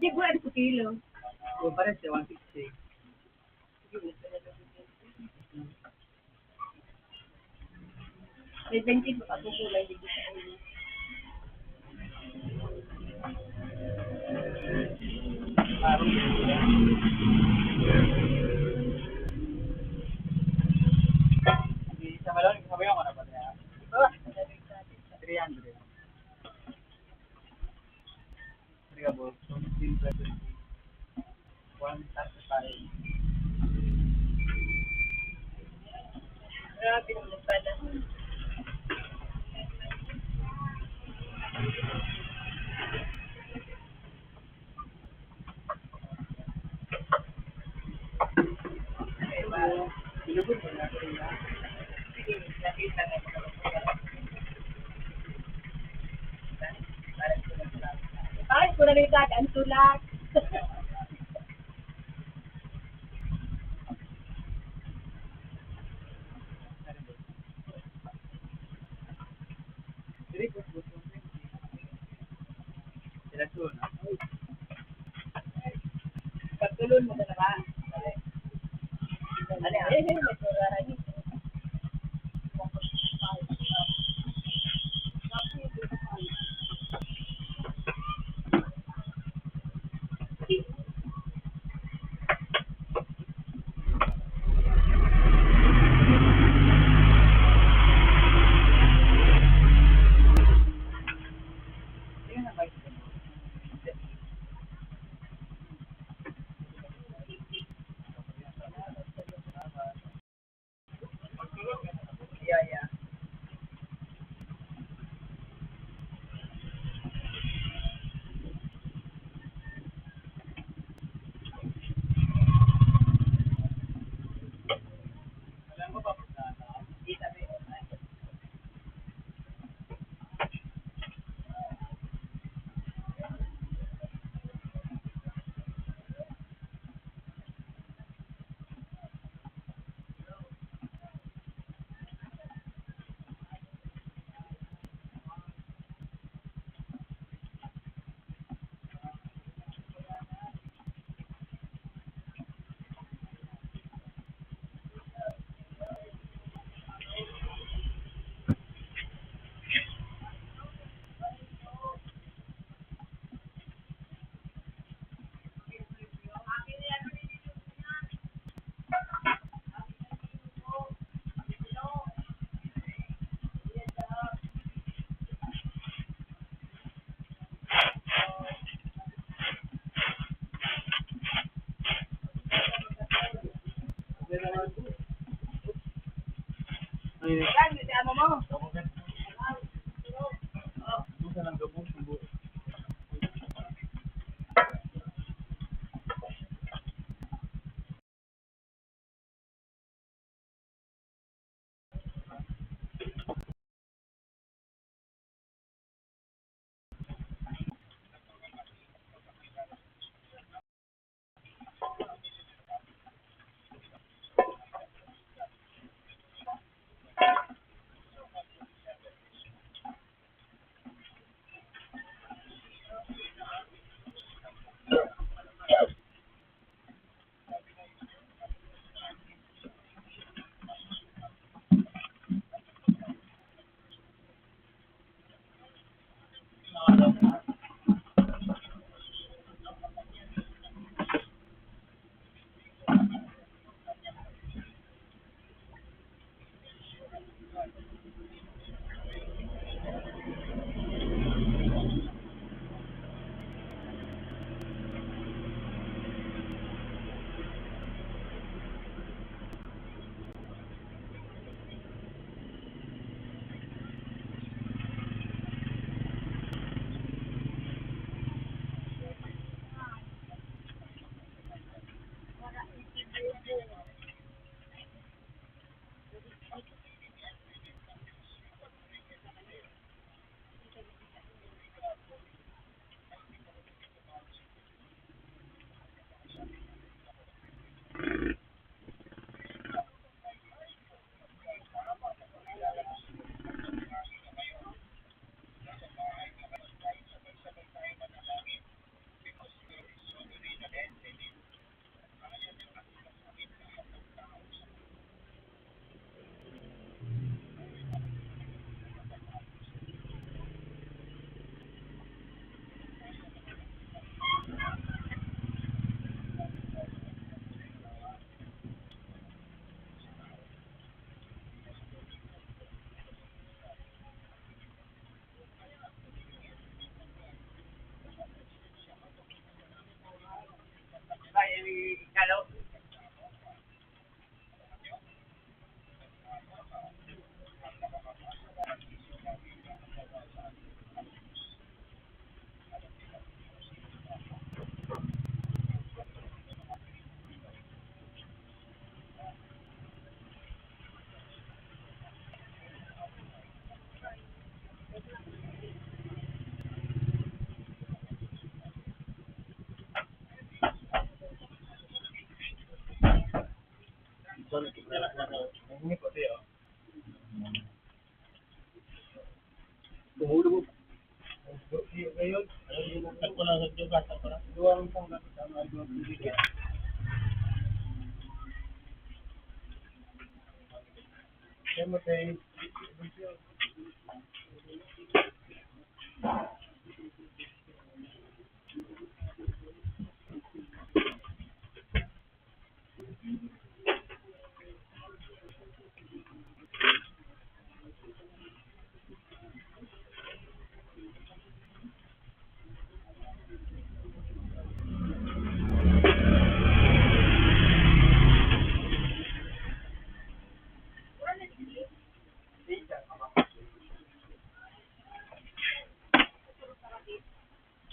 Di gue ada kilo. May 20 pa ako kulay dito sa ulo. Grabe naman pala. Ay, kung narinig ang tulak. Pagtulon mo na ba? May tulak. Hindi ko tayo. Tumulo mo. Ngayon, ako lang sa Diyos, ako lang. Duwang pang kasama ang mga kaya mo tayo,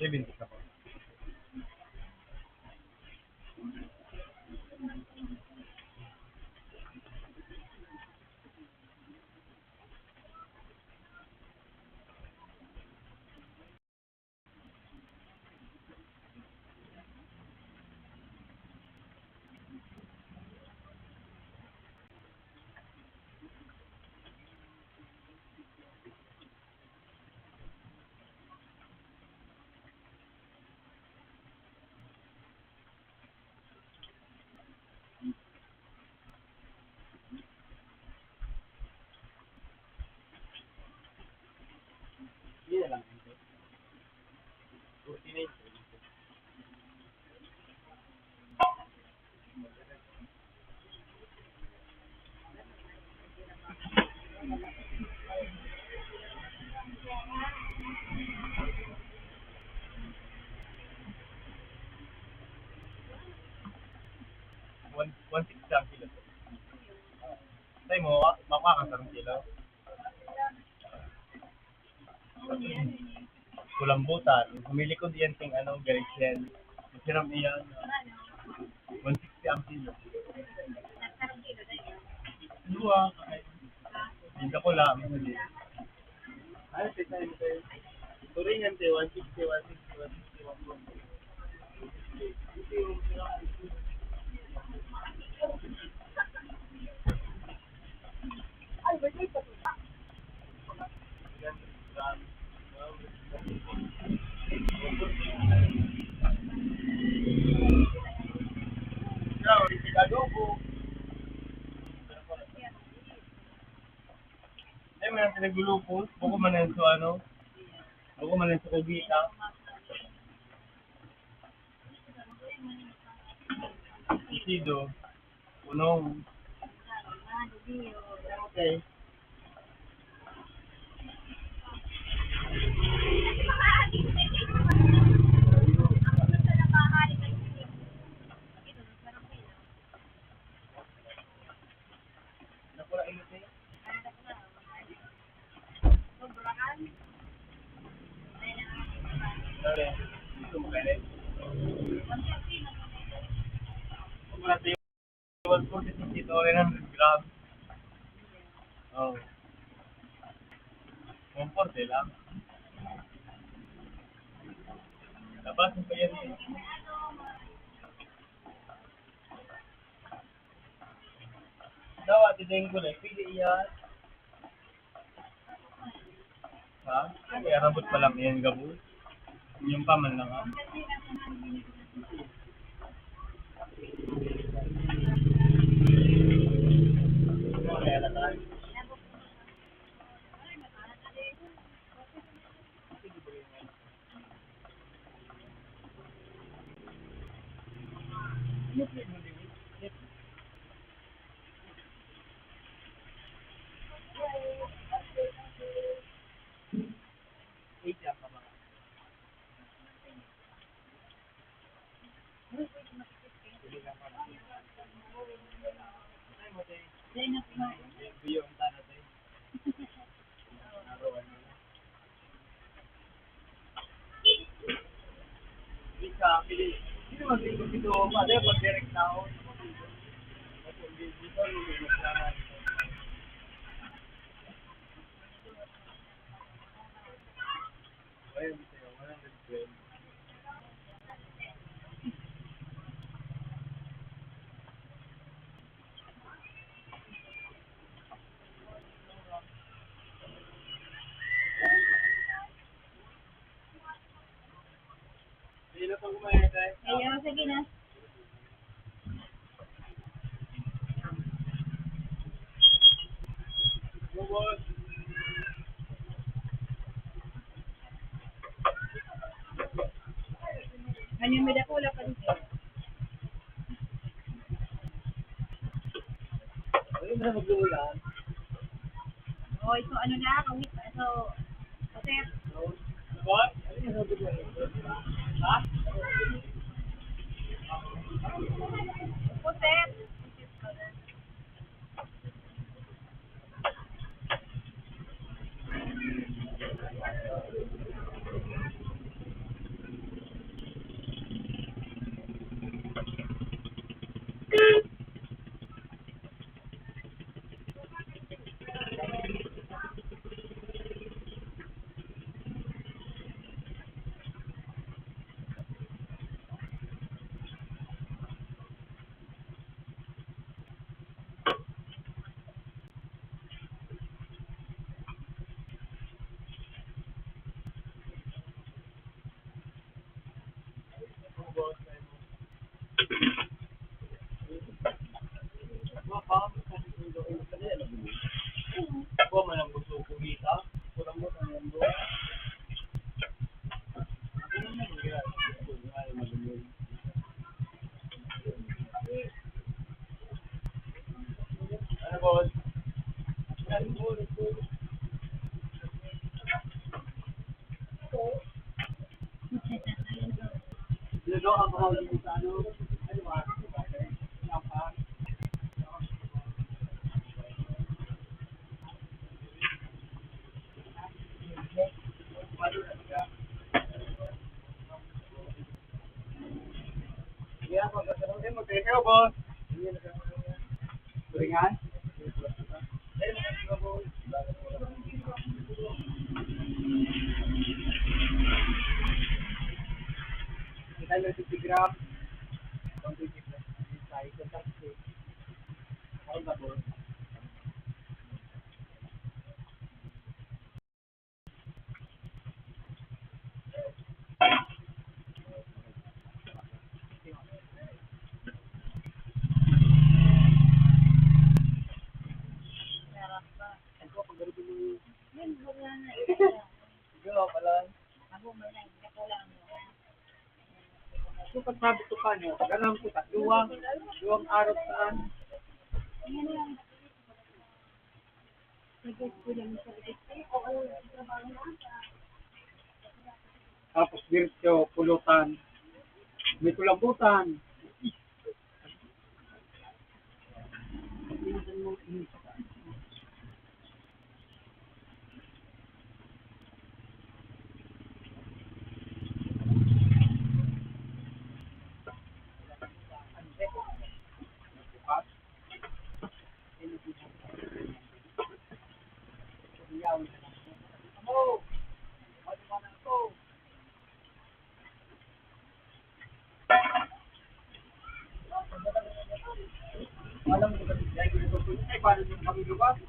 Kevin, ka pa. Hindi na lang. 49. One six ang kilo. Tayo mo, makuha ka sa kilo. Kulambutan. Humili ko diyan ting ano, Garician. Masiram iyan. 160 ang kilo. Dua. Hindi ko lang. Ay, pita yun tayo. Turingan tayo, 160, 160, 160, 160. Ay, may nang pinagulupos. Buko man yan sa ano. Buko man yan sa kubita. Isido. Punong. Okay. Napura init eh. Dali. Ito mo kaya eh. Wala tayo. 140 dito rin 100 grams. Oh. 140 lang. Labas mo pa yan eh. Dawa, titayin ko lang. Pili iyan. Ha? Kaya rabot pa lang yan, gabo. Yung paman lang ha. Kaya na tayo. Sino mag-ikot dito? Ano yung pag-direct tao? Dito, lumilog ayun, 112. Kaya, sige na. Ano yung may dakula pa dito? Oh, ito ano na, kawit. Ito, Joseph. Joseph. Turingan? Kita yung 50 gram. 120 gram. Size ng taxi. Ako ba po? Yun, wala na. Ikaw, pala. Ako, may dakula mo. So, pag mabuto ka nyo, ganun po ta. Luwang araw saan. Ayan lang. Nag-experience sa oo, trabaho na. Tapos diretso, pulutan. May kulambutan. Alam mo ba, dahil ito po, ay paano nyo kami luwas?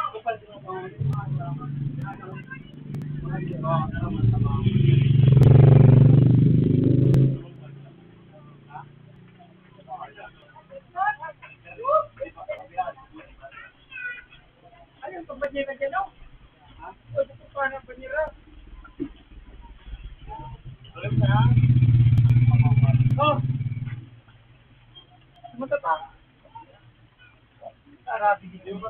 Kapal din ako, ayun, pagpanyera dyan, no? Ha? Pwede ko pa ng panyera. Alam na? Oh! Sumunta pa. Tara, bigyan mo.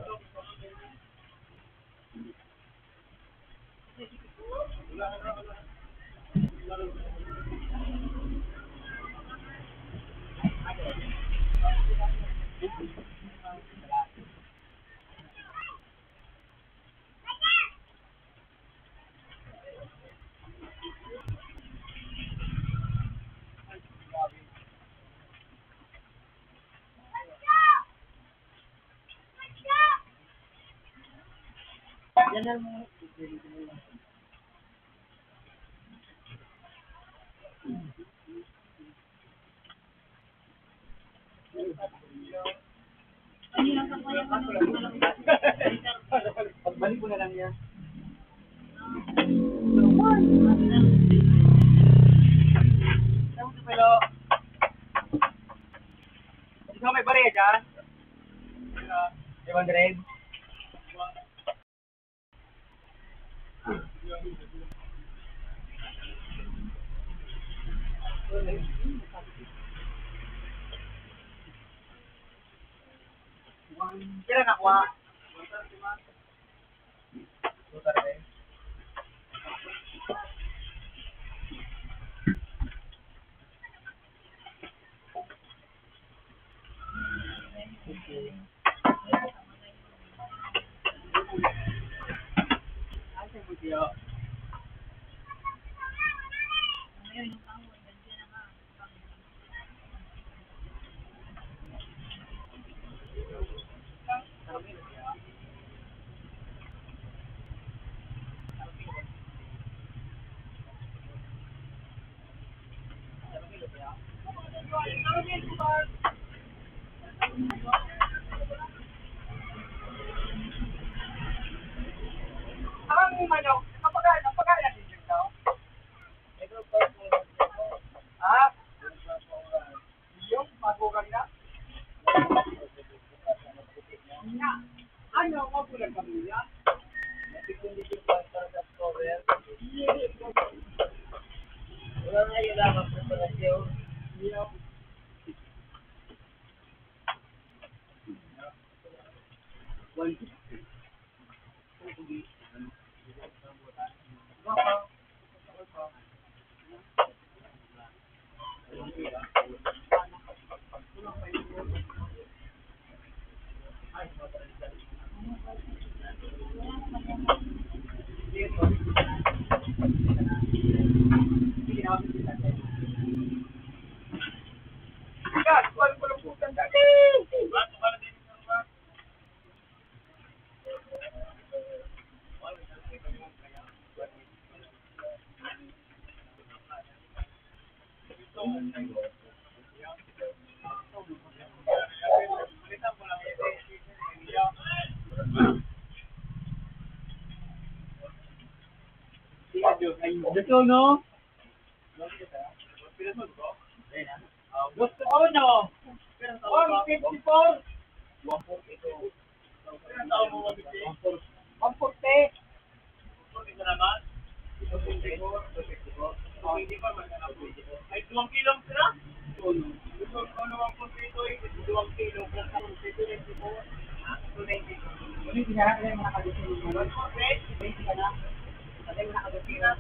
Yan lang mo. Ano lang sa kaya ko ng malaki. Pagbalik mo na lang yan. Saan mo pero? Ikaw may bariya dyan? 500? Kira nakuha? 230. Ang manok, napagana din yun, no? Ah? Yung magugang na? Ano, magulang pamilya? Wala nga yung lamang preparasyon. Gusto no? Gusto ko no? 154? 140? Ay, 2 kilong sila? Gusto ko naman po dito eh, 2 kilo. Ano yung pinarap na yung mga kagusin mo? 140 ka na? Ano yung mga kagusin na?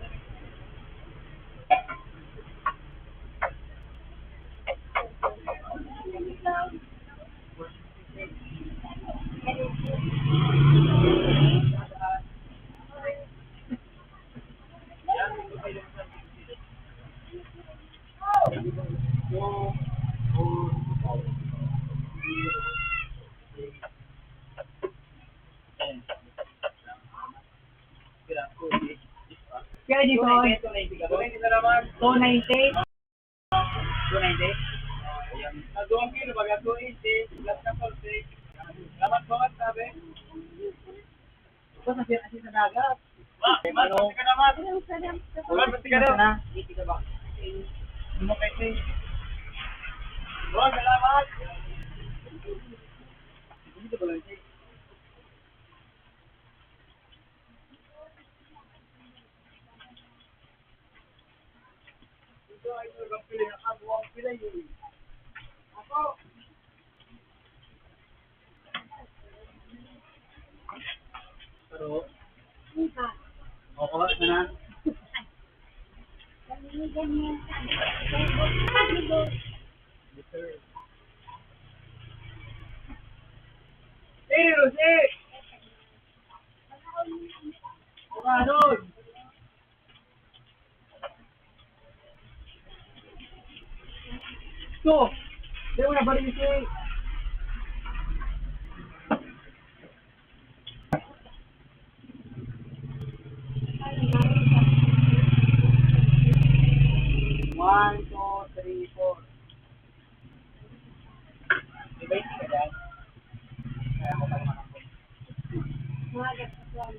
Kaya dito, 290 naman. 290? 290? 2 kilo, baga 280, plus 14. Lamat bangat sabi. Ito sa dagat. Ano? Pati ka naman. Pati ka na. Pati ka ba? Ano mo kasi? Salamat. Dito ba lang siya? Ito ay nagpili ng agawang pila yun. Ako. Pero, okay na. Hey, Rosé! Bukanon! So, di mo na balik si... One, two, three, four. May 20 ka dyan? Magat sa tuwan.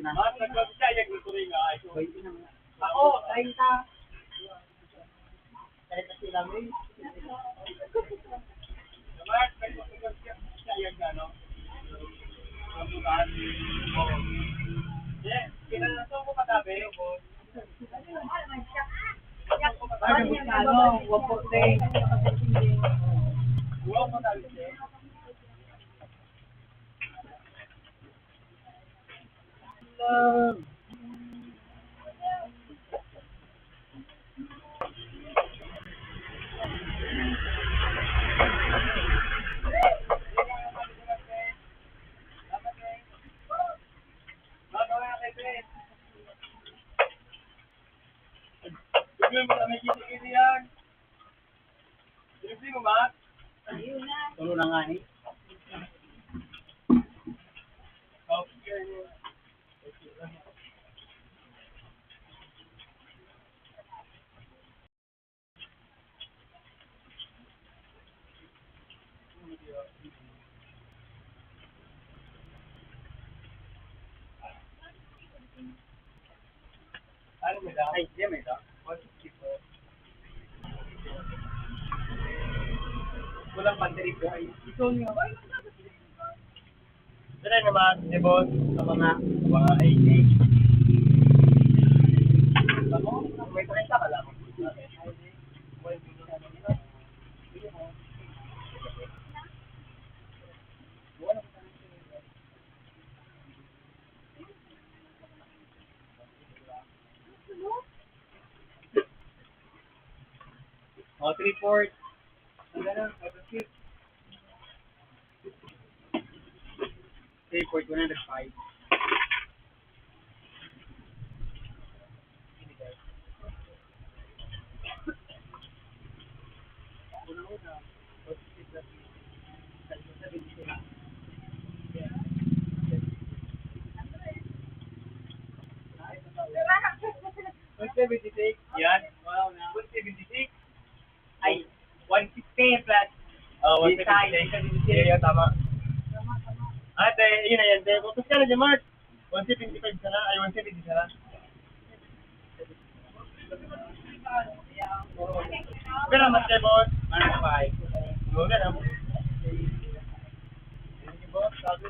Mas nagpapasayag ng turinga. Ako, 30. Kahit na sila may. Mas nagpapasayag na, no? Ang bukaan. Oo. Yeah, kinalaso ko katabi. Wapo din. Wow, katabi siya. Bigyan mo kami kiti-kiti yan. Sinabi mo ba? Ayun na. Tulo na nga eh. Okay. Ano may da? Ay, di may da. 164. Walang battery po ay. Ito nga. Dala naman, di boss, sa mga 88. Ako, may 30 ka lang. O, 3-4. Ang gano'n, 5-6. 3-4, 105. Una-una. Yan. Wow na. 176. Ay, 160 plus. Oh, 176. Yeah, tama. Ate, yun na yan. Bukas ka na dyan, Mark. 175 sana. Ay, 170 sana. Pero mas kay boss. 105. Muna na. Thank you, boss. Sabi.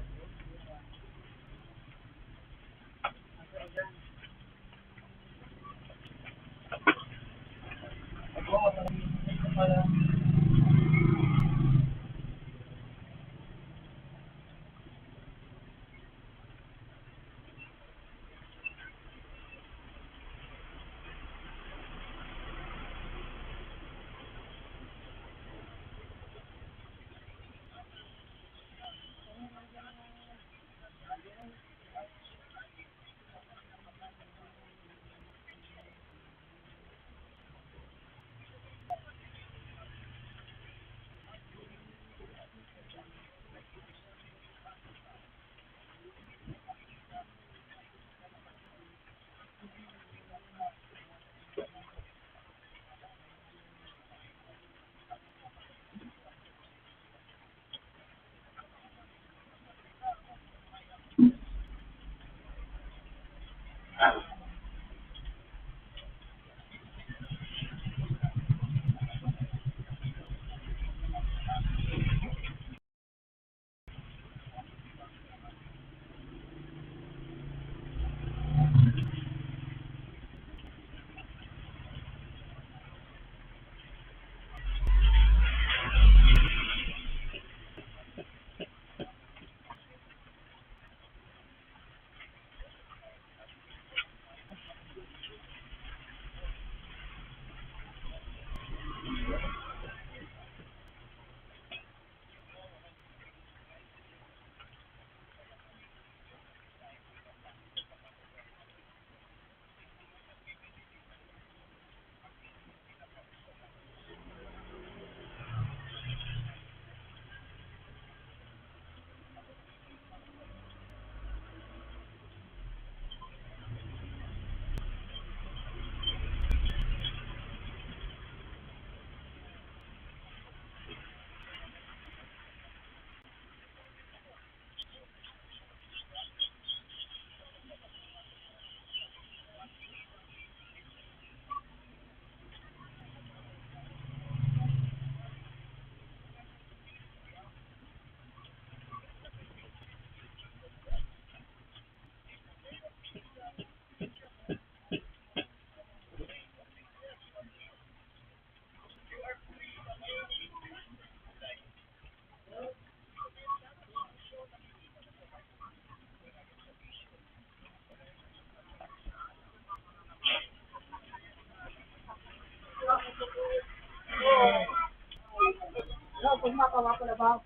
ba?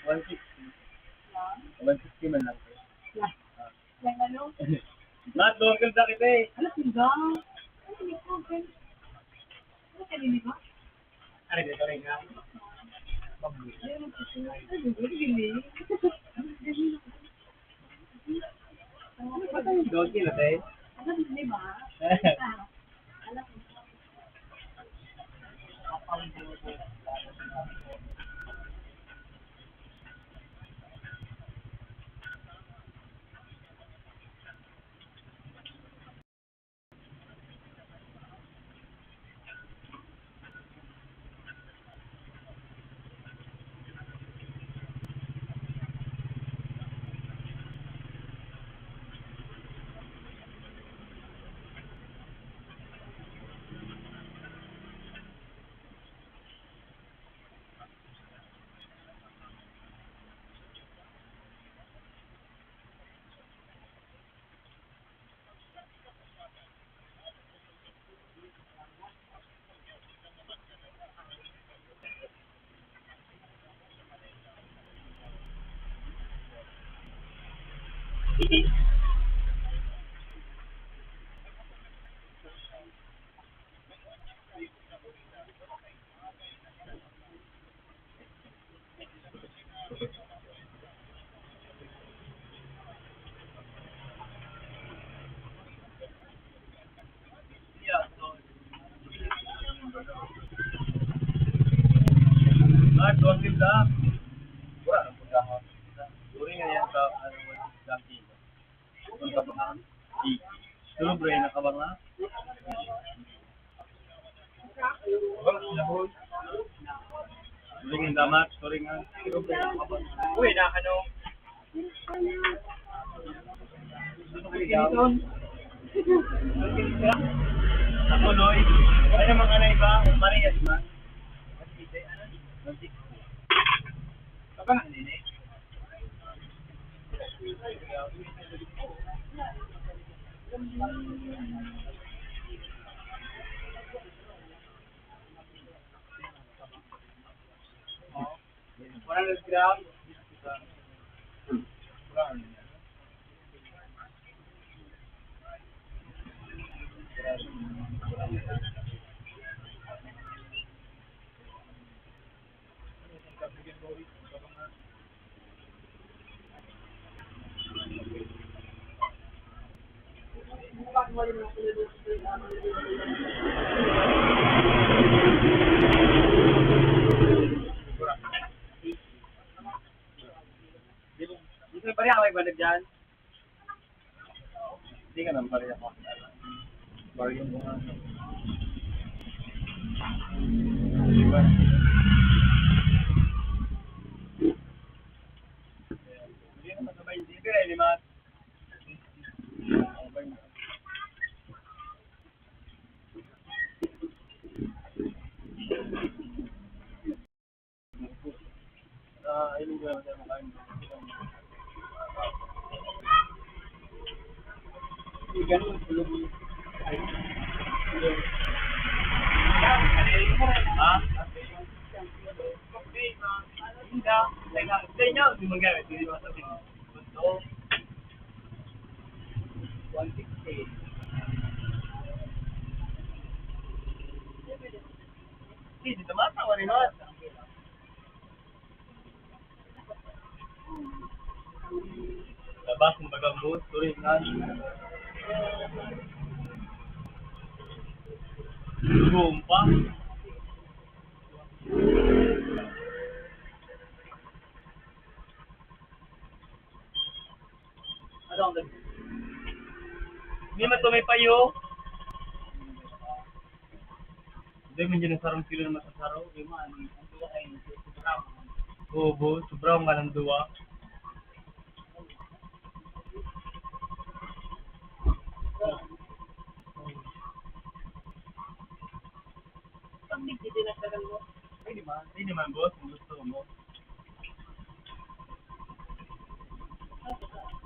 One 160 man lang. Yung ano? Lahat doon kang sakit eh. Ano sila? Ano sila? Ano kanini ba? Ano dito rin nga? Doon kilo tayo. Ano sila ba? Lahat doon kilo. Wala na punta ko. Uri nga yan sa ano mo sa kilo. Punta pa ka. Pero bro, nakabang na. Uri nga damat, sorry nga. Uy, nakano. Ako, Loy. Ano mga na iba? Marias man. Apa nak ni? Orang gram. Hindi pa rin ako ibalik dyan. Hindi ka naman pa rin ako. Bargain mo nga. Diba? Hindi naman sabay. Hindi ka rin, Limat. Ayun ko lang sa makain. Ganun, tulog mo. Ha? Stay nyo. Hindi mag-gamit. Hindi masabi. Gusto. 160. Hindi, tumatawa rin naman. Labas ng bagang boss, turingan. Gumpa. Ano ang gabi? Hindi man ito may payo. Hindi man dyan ang sarong kilo na masasaro. Hindi man, ang duwa ay sobrang. Oo, boss, sobrang nga ng duwa. Pag hindi din nagtagal mo. Hindi naman, boss, kung gusto mo.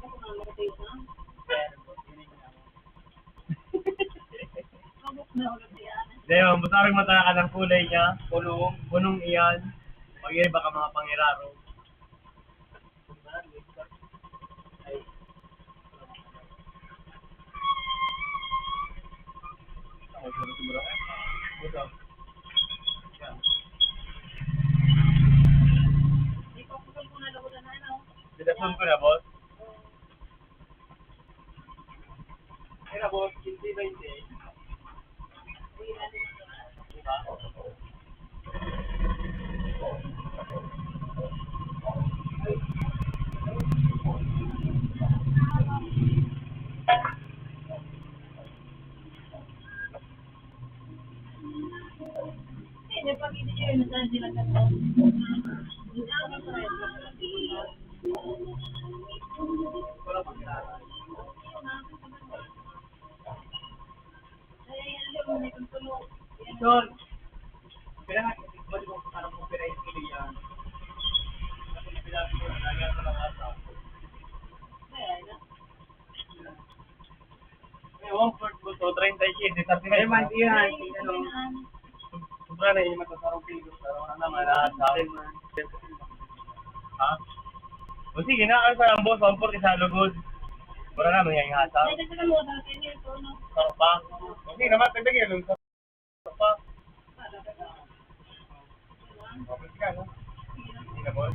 Ako na nakatayo na. Mabuk na ulit yan. Hindi, mabutarang mata ka ng kulay niya. Punong iyan. Pag-iba ka mga pangiraro. Hindi pa ko na labo na ano. Sinapon ko na, boss. Kaya, boss, hindi ba hindi? Hindi natin magawa. Diba? Hindi, pag hindi nyo yun, saan sila ka to? Hindi ako sa rin. Kaya yan lang, may kuntulong. John, kailangan balik mo parang copyright ko yan. Kasi pinapin ko na lang sa mga Kaya na. May 1/4 ko to, 37, 39. Eh, man, Kaya yan. yan. Sobra na yung matasarong kilo. Pero ano naman, sa akin man. Ha? O sige, nakakal sa ang boss, 1/4 sa lugod. Wala naman yung hasa. Ay, kasi mo, dahil kayo nito, no? Sarap pa. Okay naman, tagdagin yung sarap pa. Okay ka, no? Hindi na, boss.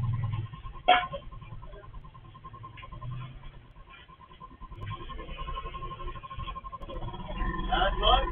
Ah, boss?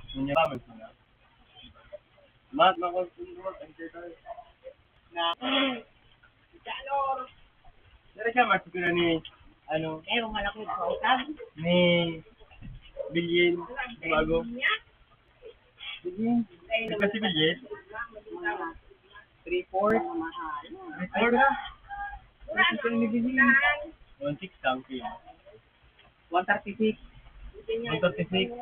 Punya ramen punya. Mas, makonsumo ang dito na. Dari siya mas pila ni ano? Ni Bilyin bago. Bilyin. Kasi Bilyin. 3-4. 3-4 na. Kasi ni Bilyin. 1-6 lang kaya. 136. 136.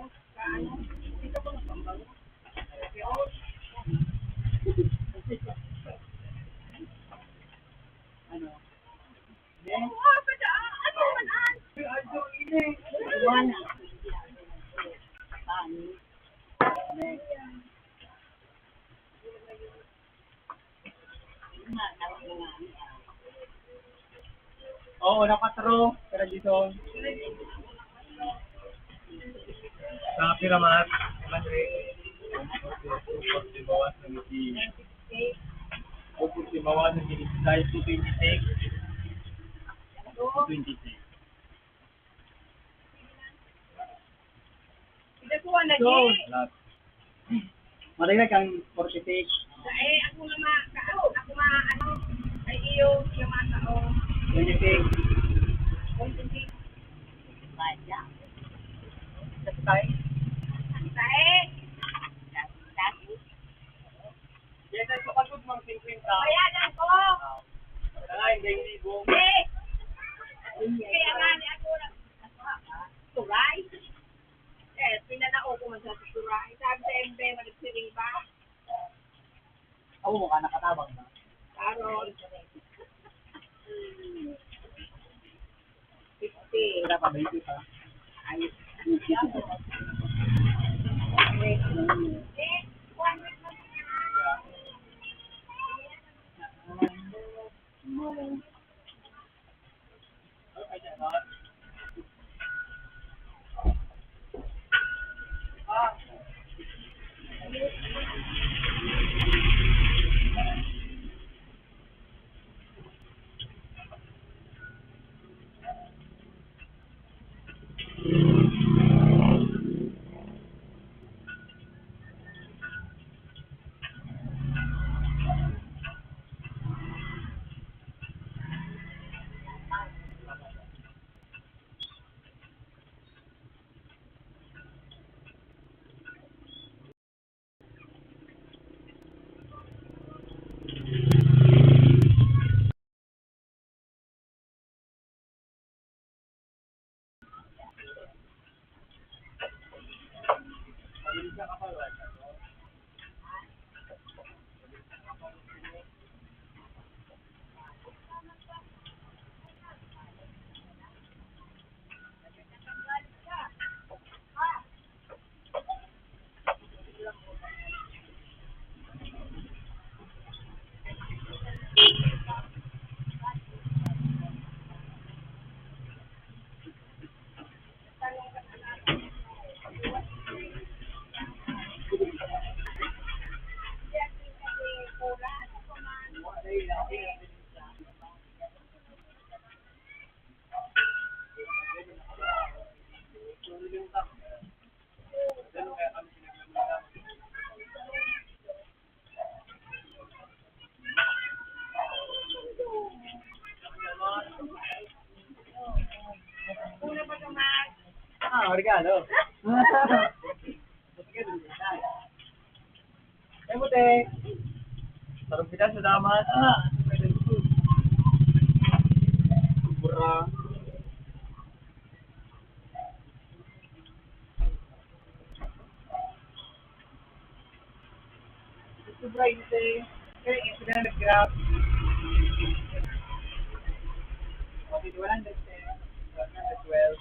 Ano? Oo, na 4. Pero dito. Sa Piramat. Bawas ng si 226. 226. Lahat. Marami kang 46. Ako ano, ay iyo, yung mga tao. 26. Tayo. Yes, ay kapagod mga 50. Bayanan ko! Wala, hindi libo. Kaya nga ni ako na, turay. Pinanao ko man sa turay. Sabi sa MB, managsiring ba? Ako mukha nakatabang na. Karon. 50. Wala pa 20 pa. Ayos. Regalo. Eh, buti. Sarap kita sa damat. Sobra. Sobra ite. Kaya ito na nag-grab. Okay, 110. 112.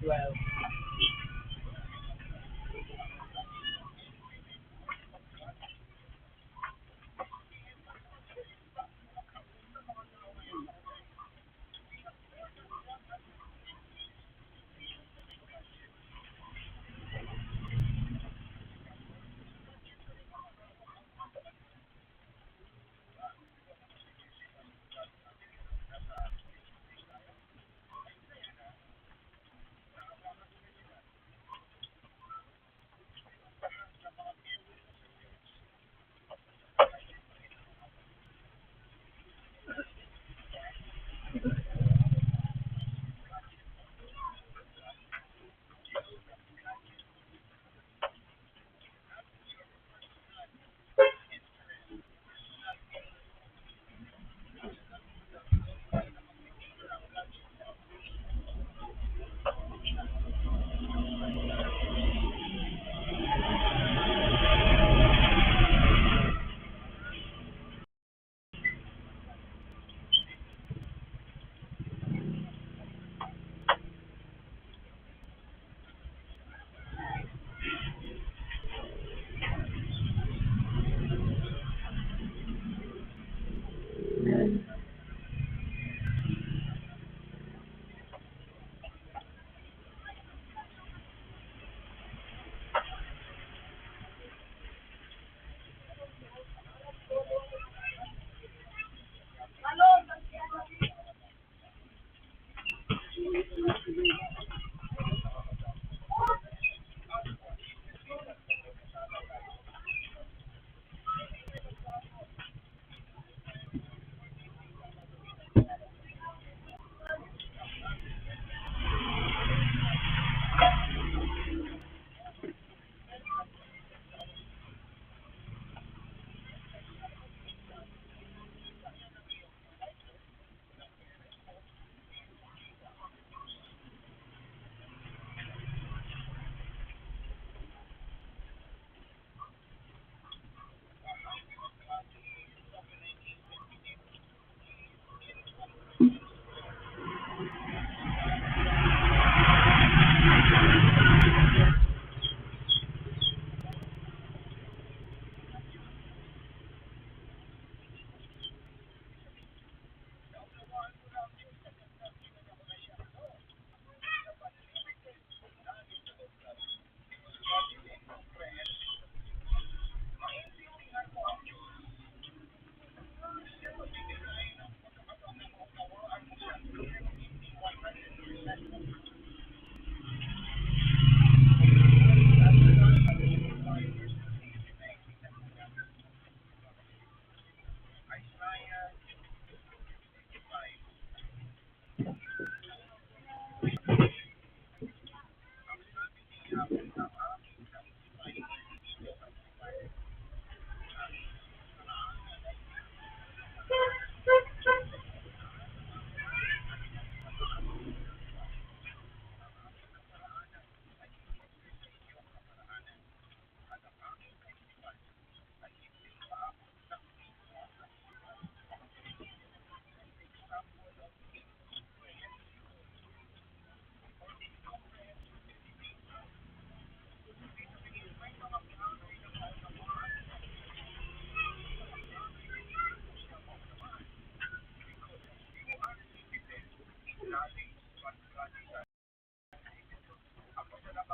12.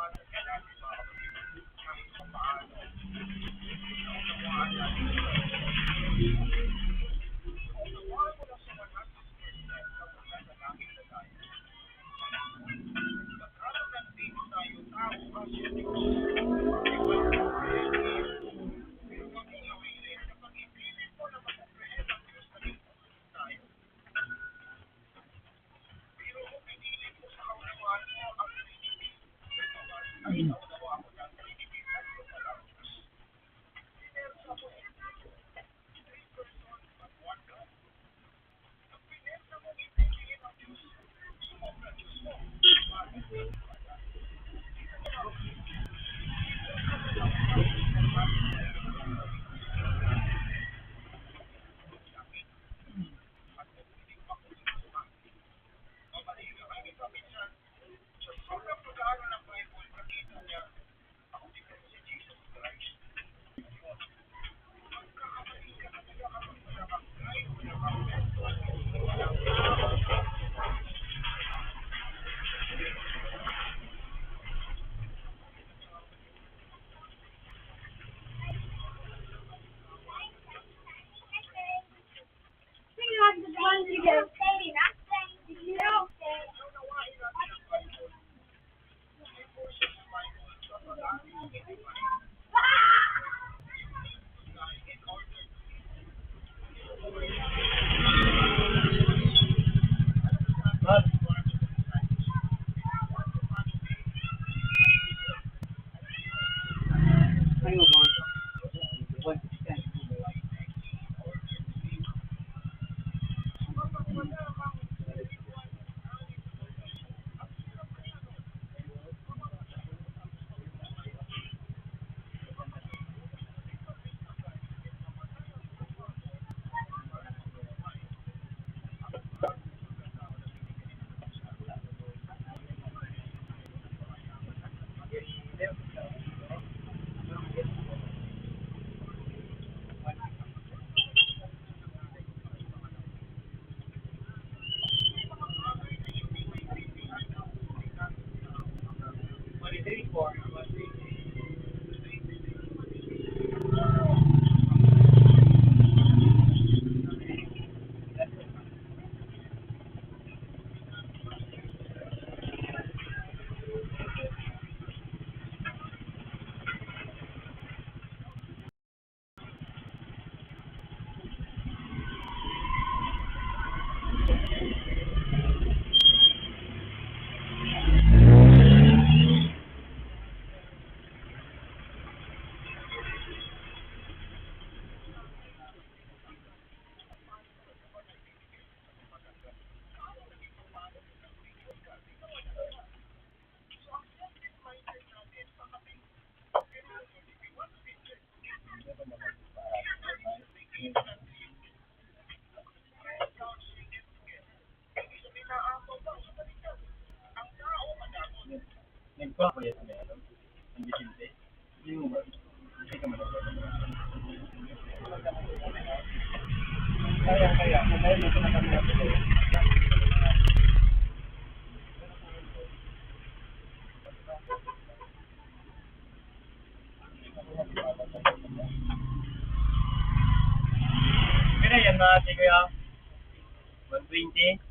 Mas, nagpa ko yan na ano, ang Vicente. Hindi mo ba? Hindi ka managawa. Kaya, kung mo na kami ako. Kaya yan mga kaya 120.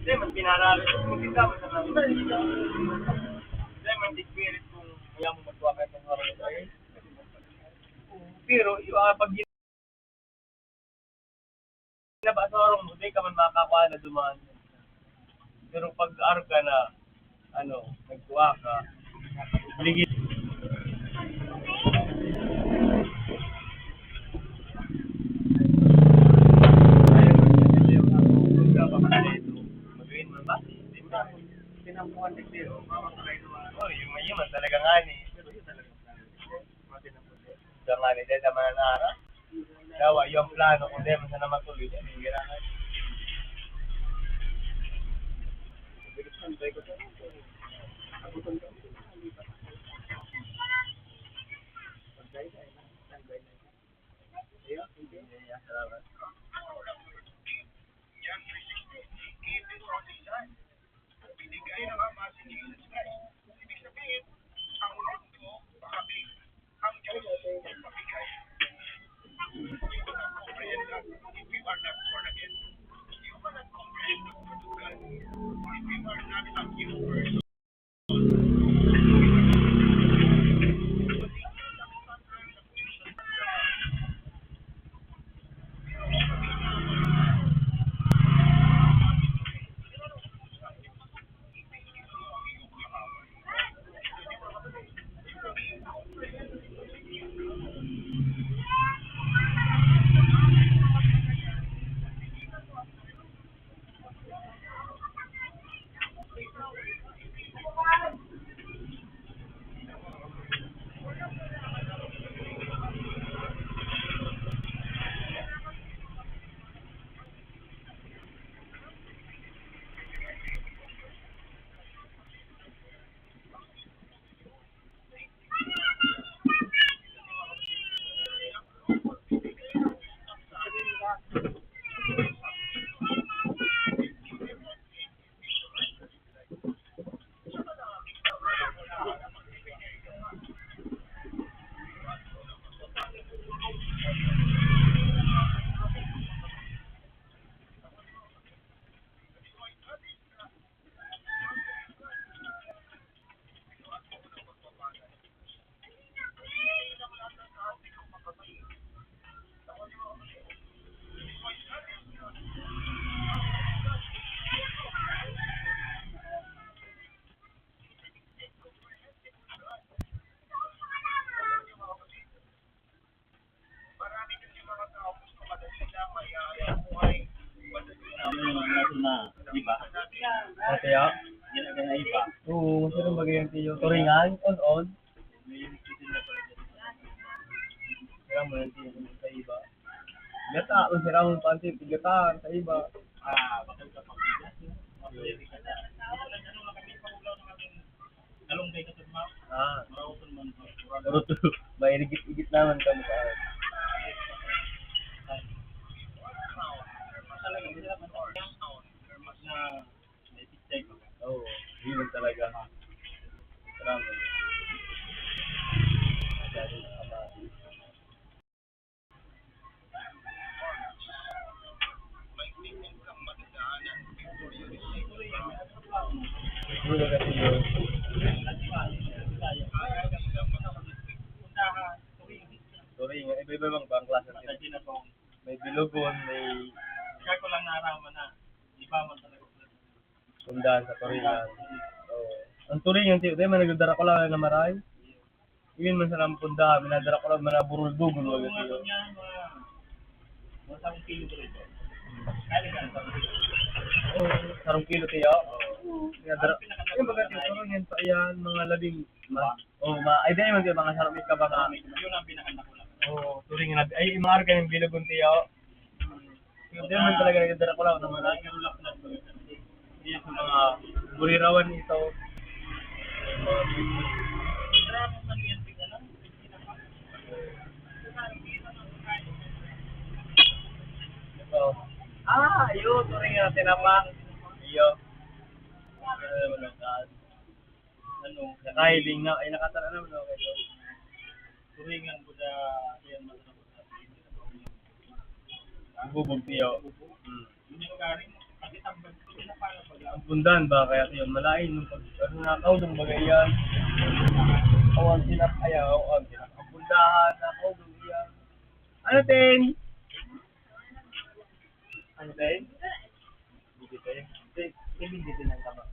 Hindi, mas pinarami mo kita. Hindi, man spirit kung kaya mo magkuha ka ng harap ay. Pero, pag ginaba sa harap mo, di ka man makakuha na dumaan. Pero pag arka na, nagkuha ka, ligid. Magayin mo ba? Pinampuan din dito. Oh, yung talaga nga ni. Pero yung talaga nga ni. Dahil dahil naman na ara. Dawa yung plano kung di man sana matuloy yan. Yung girahan. Yeah, salamat. Ate ya? Oo, sino bagay yung tiyo? Turingan? On? Kaya mo yung tiyo sa iba. Gata, kung sira mong panty, tigatan sa iba. Ah, pero to, may igit-igit naman kami sa oo, yun talaga. Salamat. Siguro kasi yun. Sorry nga, iba-iba bang klase ng may bilugon, may sundan sa turingan. Oo. Ang turingan, tiyo, di man nagdara ko lang na maray. Yun man sa lang pundahan, minadara ko lang manaburul-dugol wag tiyo. Oo, sarong kilo tiyo. Minadara. Yung mga tiyo, turingan pa yan, mga labing ay di man tiyo, mga sarong ka ba nga. Oo, turingan na. Ay, imaar ka ng bilugon tiyo. Hindi man talaga nagdara ko lang na maray. Mga burirawan ito. Ito. Ayun, turing na tinapa. Iyo. Nakahiling na, ay nakatala naman ako ito. Turingan ko na, yan masarap ko sa bubog tiyo. Ang pundan ba, kaya tiyo, malain nung pag, ano nakaw nung bagay yan. Ang sinap, ayaw, ang sinap. Ang pundahan, nakaw nung yan. Ano, Ten? Ano, Ten? Hindi, Ten. Hindi din ang tama.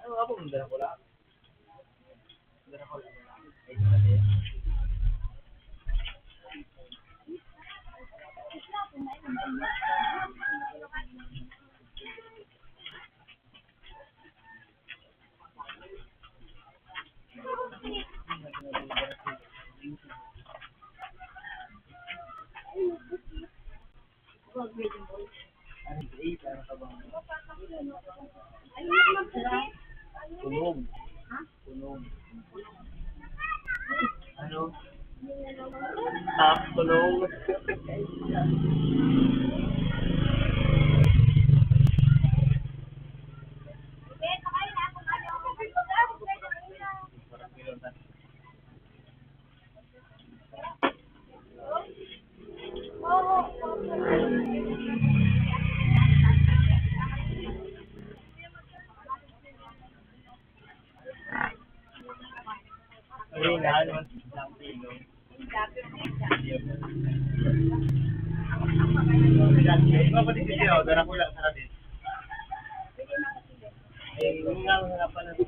Ano nga po, dala ko lang. Dala ko lang. ano, top tulong. Ayun na, naman lang kilo. Mapatid siya, o, dara ko lang sa rabit. Eh, yung nga ang harapan ng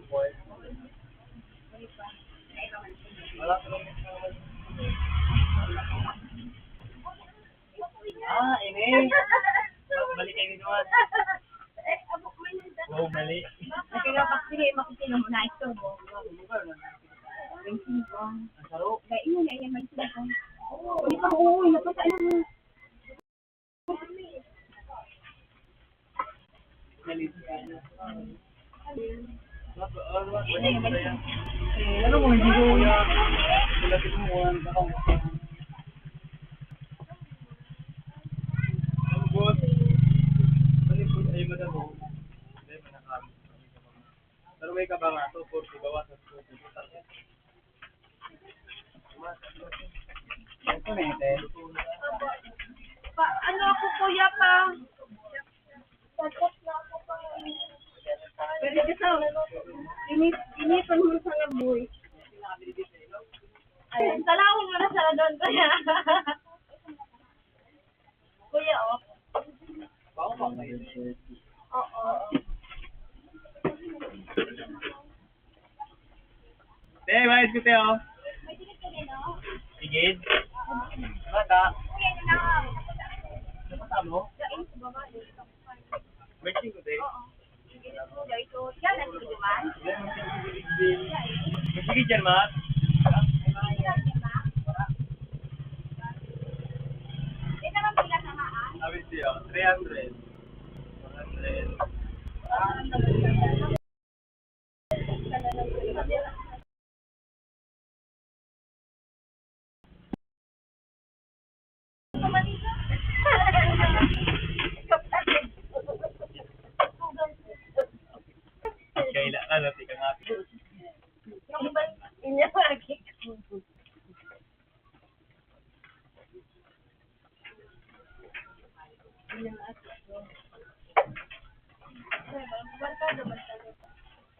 boy. Wala ko lang. Ah, ini. Balik kayo doon. Oo, mali. Kaya pag sige, makikita mo na ito. Ang saro. Kaya yun, ay may sila. Hindi pa, oo, napasaan mo. Ano mo, hindi ko yan. Pulatin mo yan. Ang good. Ay, madamo. Hindi, manakami. Pero may kabanga to, 40 bawasan 40. Ito na ito. Ano ako, kuya, pa? Tapos na ako pa. Pero kasi, inipan mo sa laboy. Ay, salawin mo na sa doon, kuya. Kuya, oh. Oo. Hey, mais ko tayo. Sigid. Mata. Napata mo? May tingko tayo. Sige, dyan, Mat. Sabi siya, 300. 100. Kailangan natin kang ating. Yung ba, inya lagi.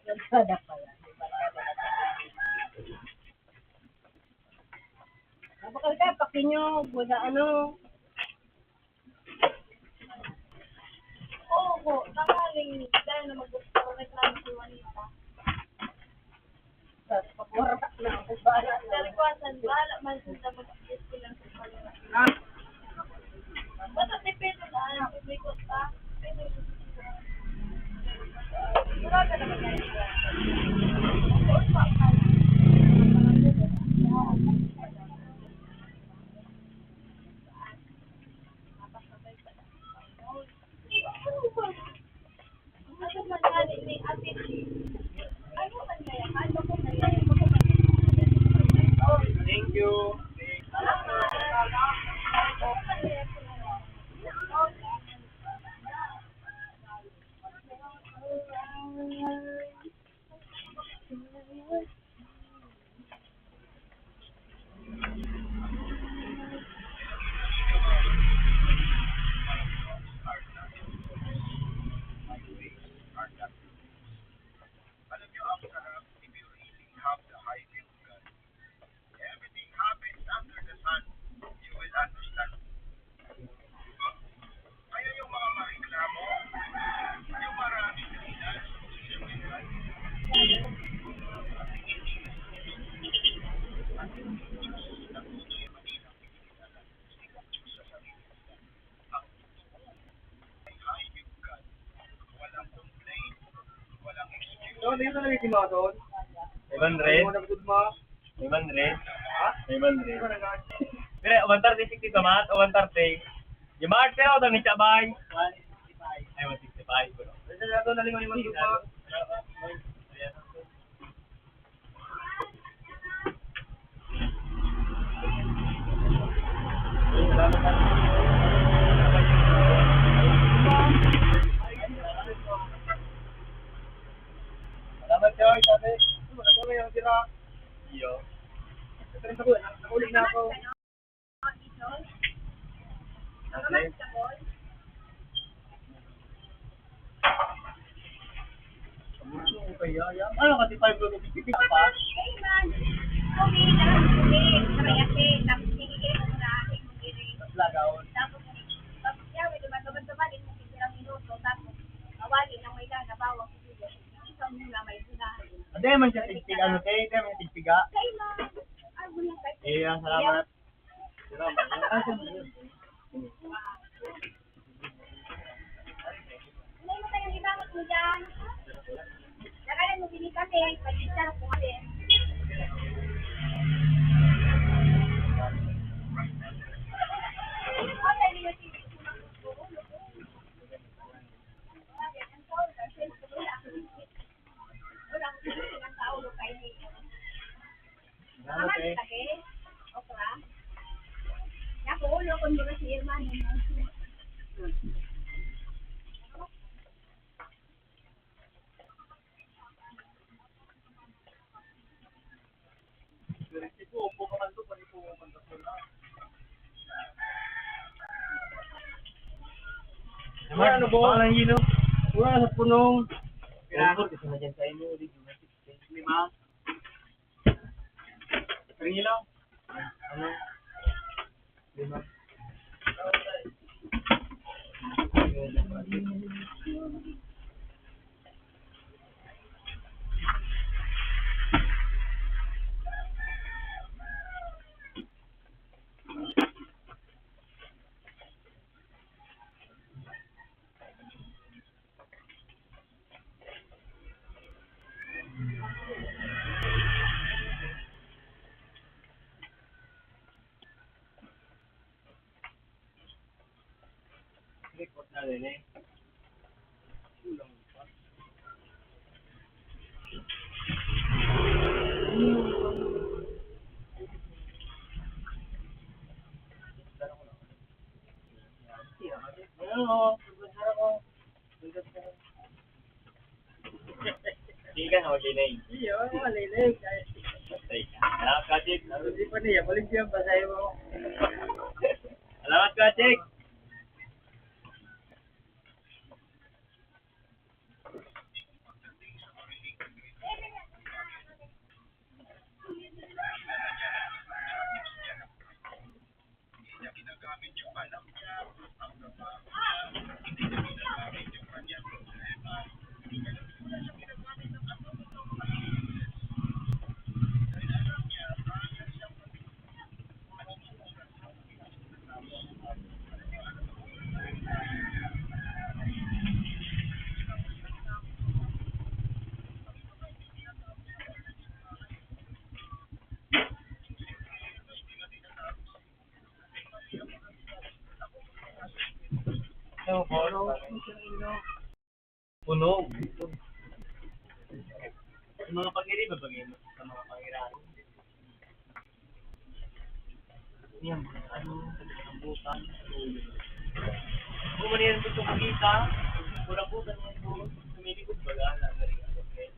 Barkada pala. Bakal ka, pakinyo, wala ano. Oo, tangaling dahil na mag-correct lang si Juanita. Pag-warak na ako, bahala na. Dalikwasan, bahala man sila mag-assist ko lang sa pala. Basta si Pedro na, may kosta. Pedro, wala ka naman yan. Thank you. So, dito na rin mo doon. 500. 500. Ha? 500. Pero, 130 ka mat o 130? Yung mga arte ako doon, Chabay. 165. Ay, 165. Pero, ito na ito, nalingon yung mga Iyo. Nakulit na ako. Okay. Kaya, ano kasi 5 to 50 pa? Lagaw. Hindi man siya tigpig, ano tayo, hindi man tigpiga. Iya, salamat. Salamat eh. Wala na ba? Wala yun, no? Wala sa punong. Pinakot, isa na dyan sa inyo. 5. Ringilo? Ano? 5. Report na rin eh. Ano? Hindi ka na mag-inay. Iyo, malilig. Salamat, Kajik. Hindi pa niya, balik siya, basahin mo. Salamat, Kajik. Ano po? Punog. Sa mga pag-iri ba bagay mo? Sa mga pangirahan? Yan, ano, ang bukan. Kung maniyan gusto makita, kurang-kutan yan po. Sumilikod ba gala? Okay.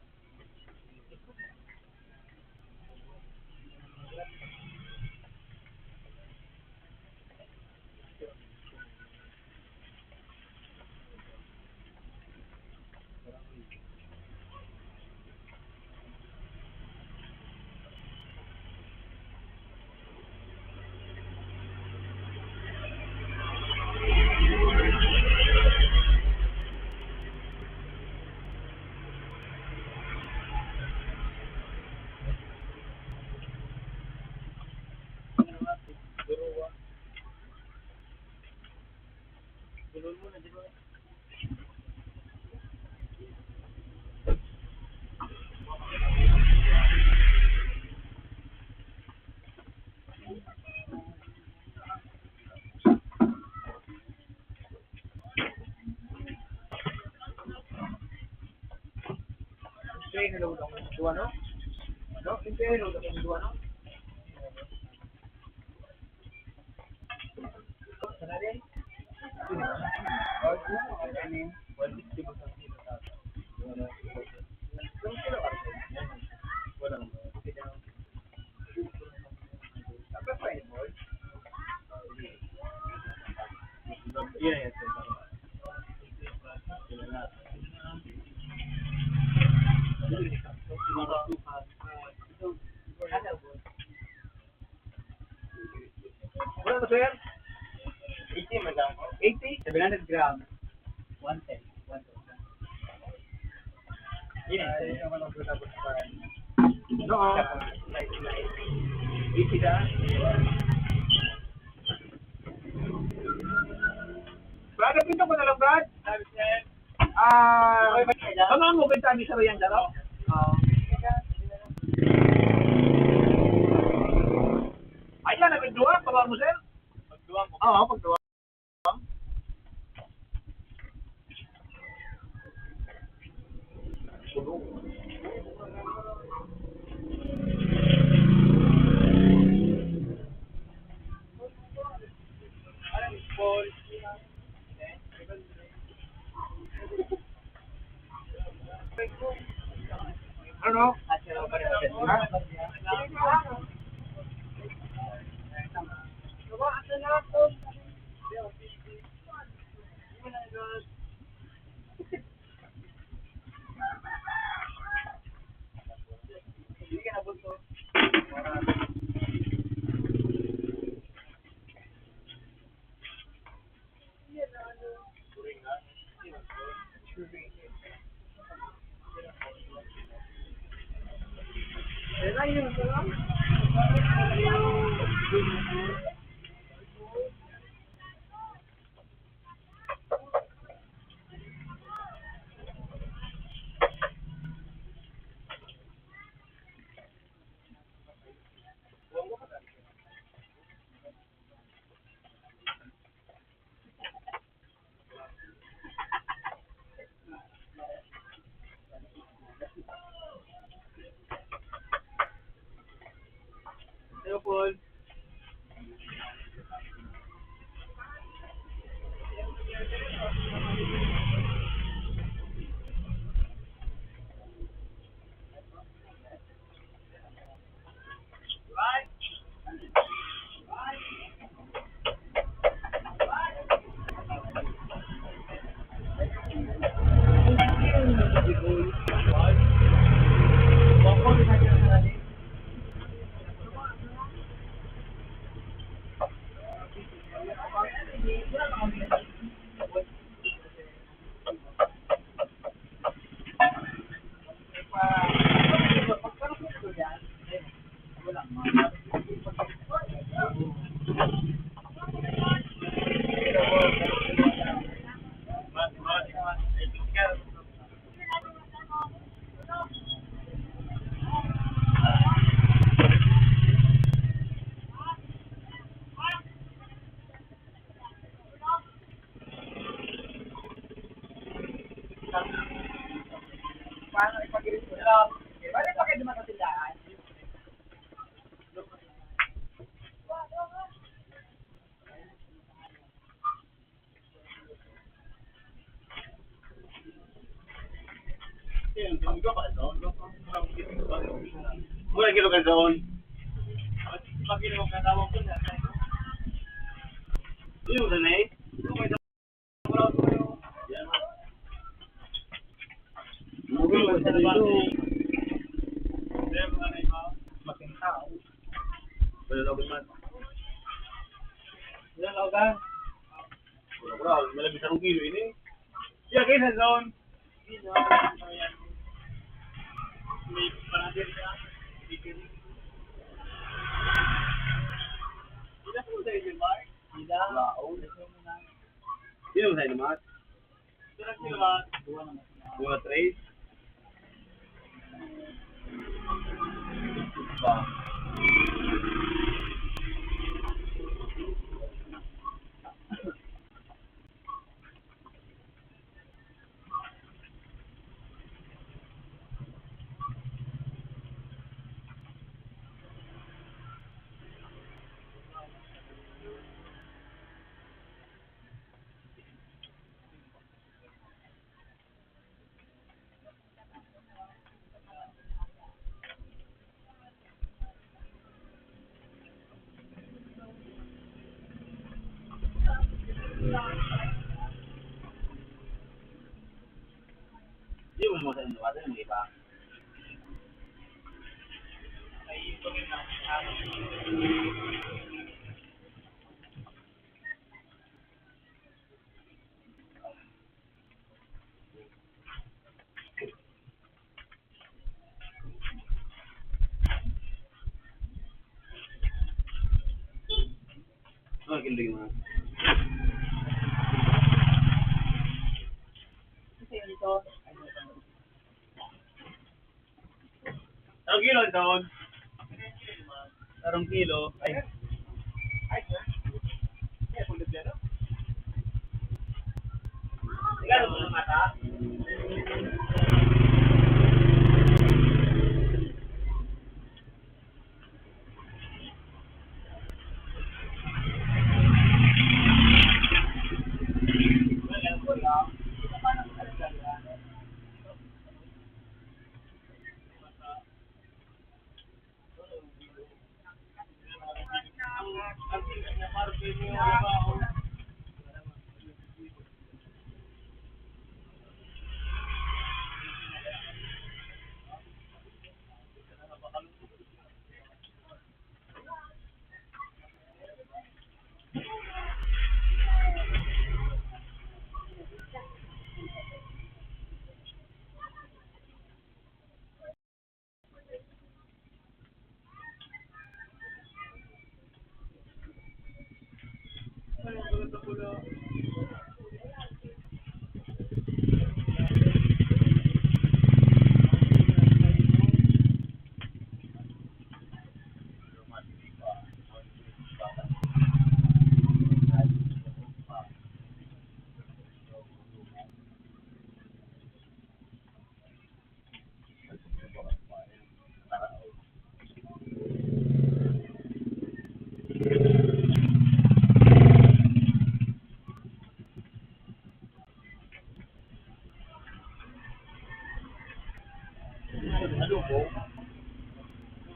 Tulol mo na, di ba? Ito yung nalawag ako ng duwa, no? No? Ito yung nalawag ako ng duwa, no? Sana rin? Wala. Iya, ya. Wala to, sir? 80 madam. 80? 700 grams. 110. 110. Iya. No. 80 ka? Brad, pinto ko na lang, Brad. Ano mo benta ni Sir yan, Daro? Ayan, nagduwa, baba mo, sir? Pagduwang ko. Oo, pagduwa. Ano? Leopold. Paano ipag-iris mo? Paano pa kayo dumating sa tindahan? Mula kilo ka doon. Pag kilo ka tawag ko na. Yung sanay. Making tao. Ilan ka? Malabis ang kilo ini. Siya kayo sa zone. May panadir ka. Ilan po tayo din, Mark? Ilang? Sino mo tayo naman? Ilan sila ba? Dua, tres. Anong kilo ito? Anong kilo? Ay, Sigaro mo ng mata?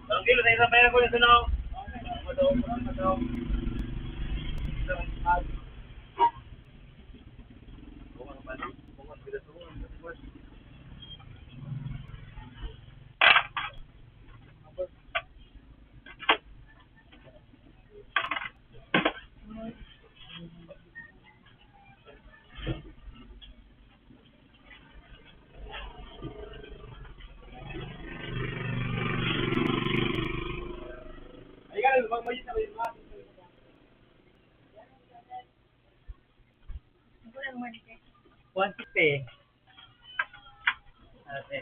Anong kilo sa isang pera ko yung sunaw? Kulang mo dito. 150. Ate.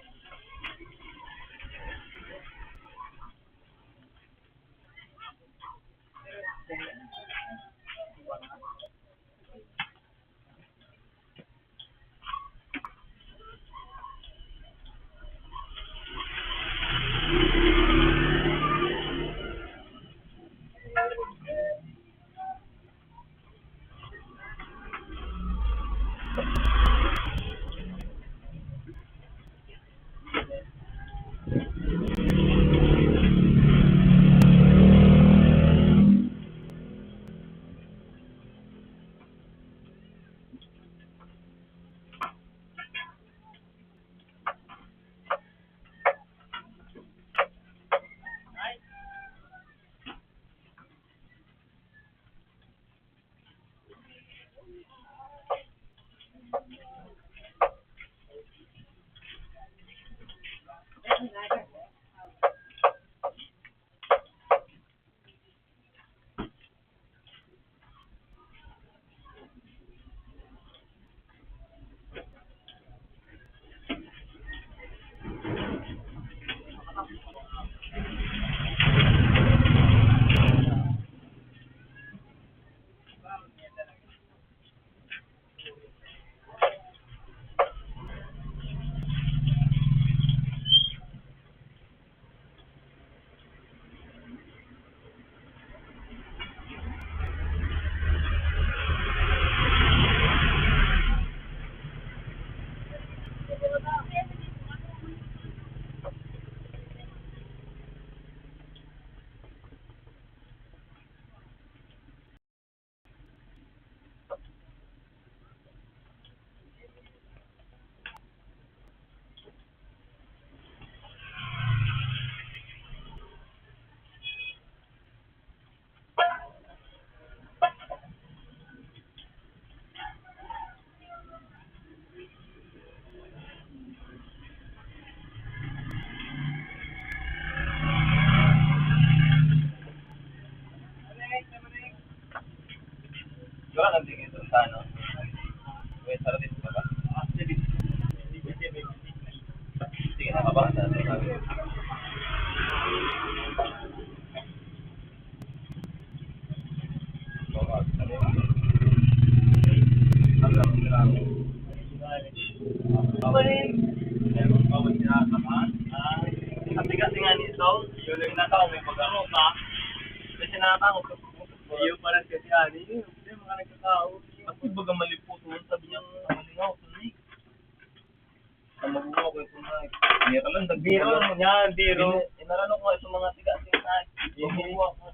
pag ano ka, kasi nakakakot ka. Iyo parang kasi ani, hindi mga nagkakao. Kasi baga maliputo, sabi niya, malingaw, tunig. Ang mabuha ko ito na, biro lang, biro yan, biro. Inarano ko ito mga tiga-tingnan. Mabuha ko.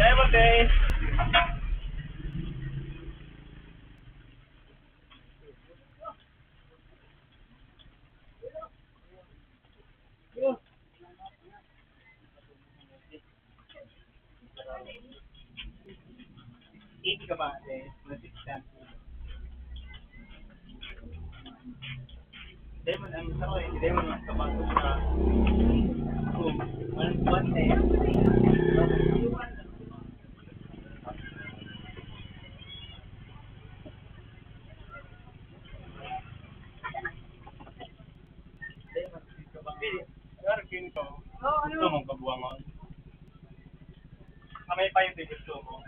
Hey, Mate! Eat ka ba, ate? Nasistan. Hindi mo, ang sarap eh, hindi mo kabato sa room. One day. Gusto mong kabuangan? Kamay pa yung gusto mo.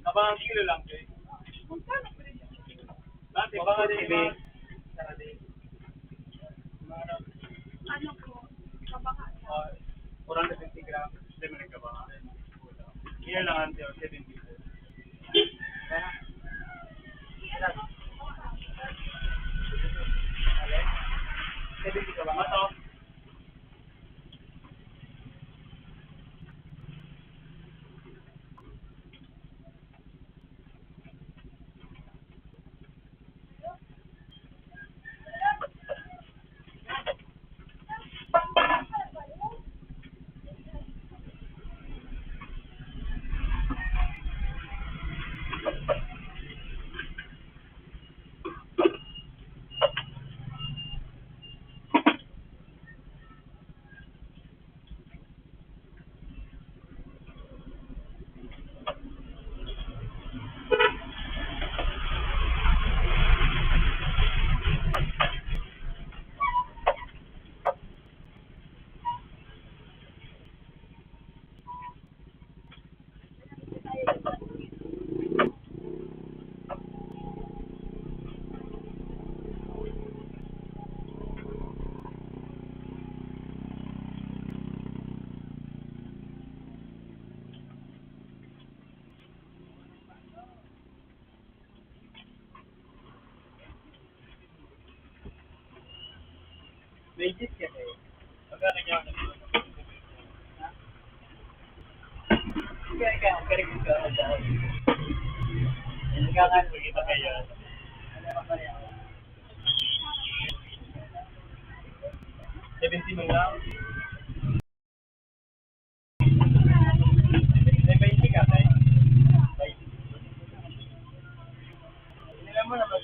Abang kilo lang, eh. Dati, baka din ba? Ano po? Kabaka. 450 grams. Hindi mo nagkabahan. Yan lang ang 70. Mato. Legit ka eh. Magkano niya ako Kaya ka. Hindi ka nga kita kayo. Seventy mo lang. May 20 ka tayo. Hindi mo na ba?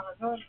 ka doon.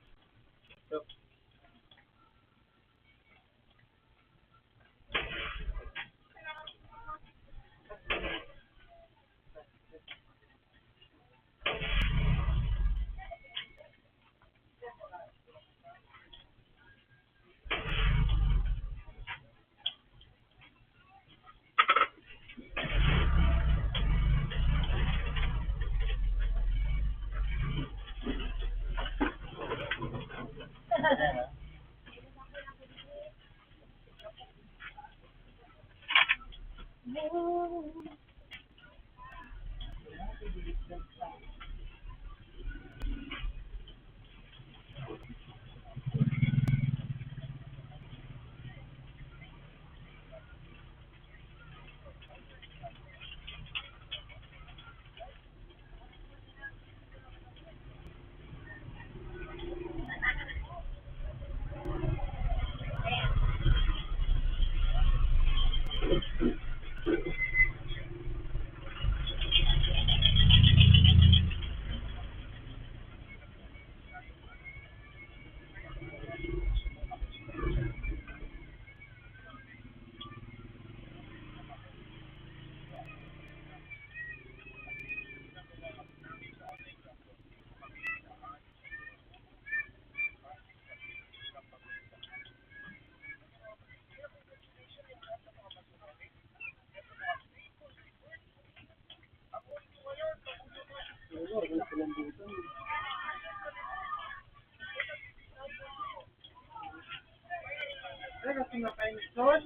Ay, kasi makainit doon.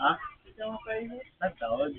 Ha? Kasi makainit. Nagtaon.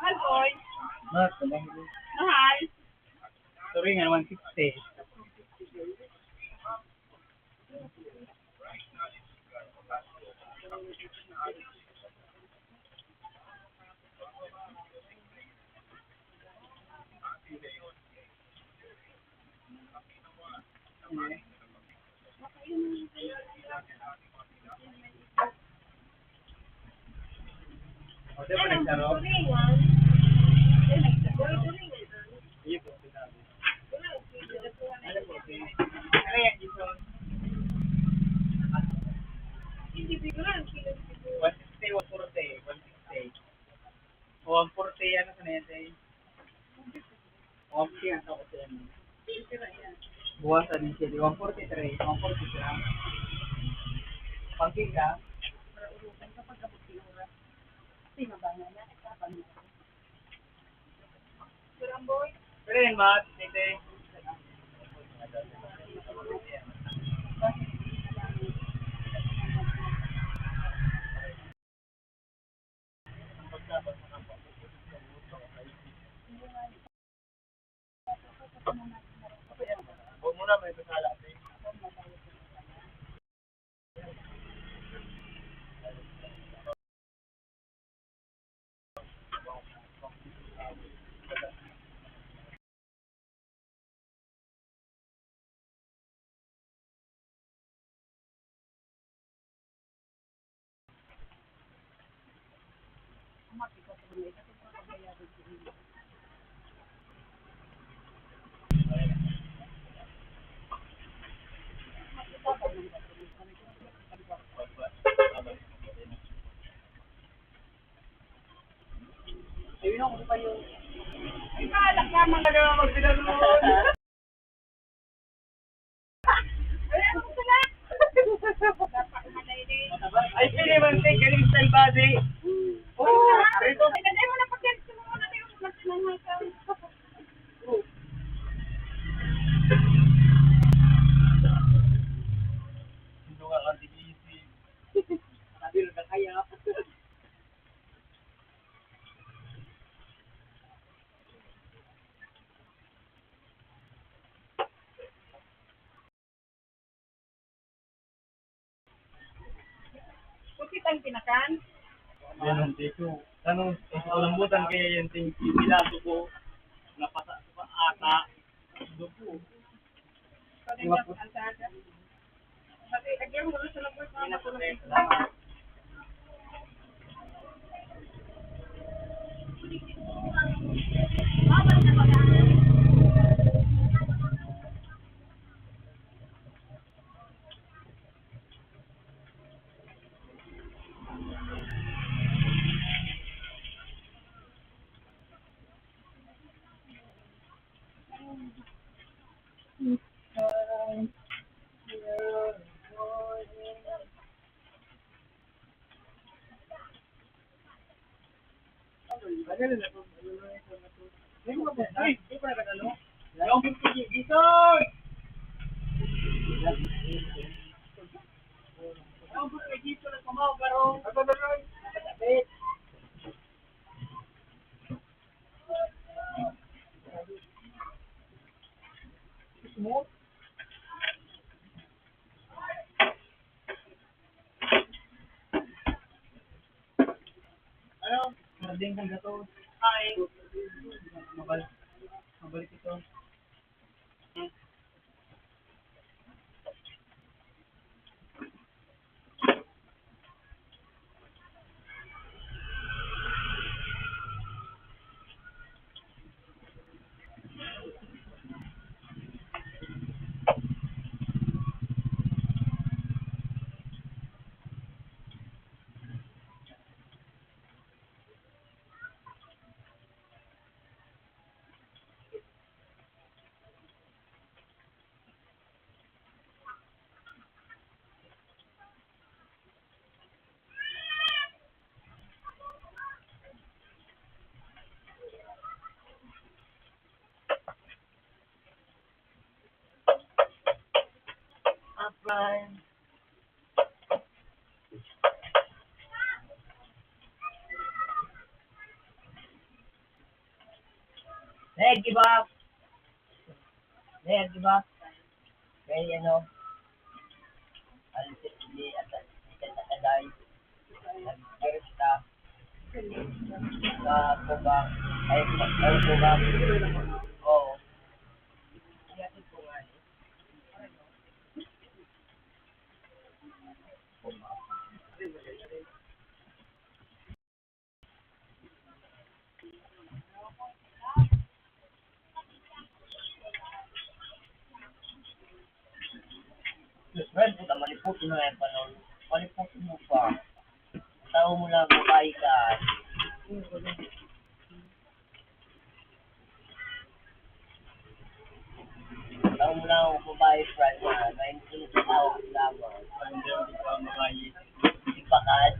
Mahal, boy. Mas, Mahal. sorry nga, 160. O, di ba nagsaro? Turingan. Turingan. Iya po, sinabi. Wala, Ano po, ano yan, Jason? hindi figuran, kilo. 160, 140, 160. O, 140, ano sa na yan, tay? 150 ang ako sa yan. Buwasan din siya, di 143, 140 lang. Pangking ka? Turamboy. Pero yan, Matt, tay. Huwag mo na, may kasala. Ayun ako pa yung... Ay, kalak naman ka naman magpinanood. Ay, pili man tay, galing style body. Oo, rito. Kasi mo na pag-ganito mo na tayo magsinanay ka. Hindi ka kantigisi. Sabi rin ka kaya. Pusit ang tinakan. Yan ang tiko. Tanong, lambutan kaya yung ting pilato ko. Napasa pa ata. Dupo. Pwede ka ang saga. Kasi agyan mo sa labas na matulog. Ay, di pa nakatalo? Yung pipili, Jason! Yung pipili, Jason na kumaw, pero... Ako na lang. Nakatapit. Smooth. Ano? Marding kang gato. Hi. Mabalik ito. Upline. Hey, give up. Hey, give up. Kaya ano, alisit hindi at nakadai. Nag-iris ka sa kubang. Ay, kubang. Oo. Iyatin ko nga eh. Paliputin mo yan, panon. Paliputin mo pa. Tao mo lang, babae ka. Tao mo lang, babae, friend na. 19 hours lamang. Hindi ako pa babae. Ipakan.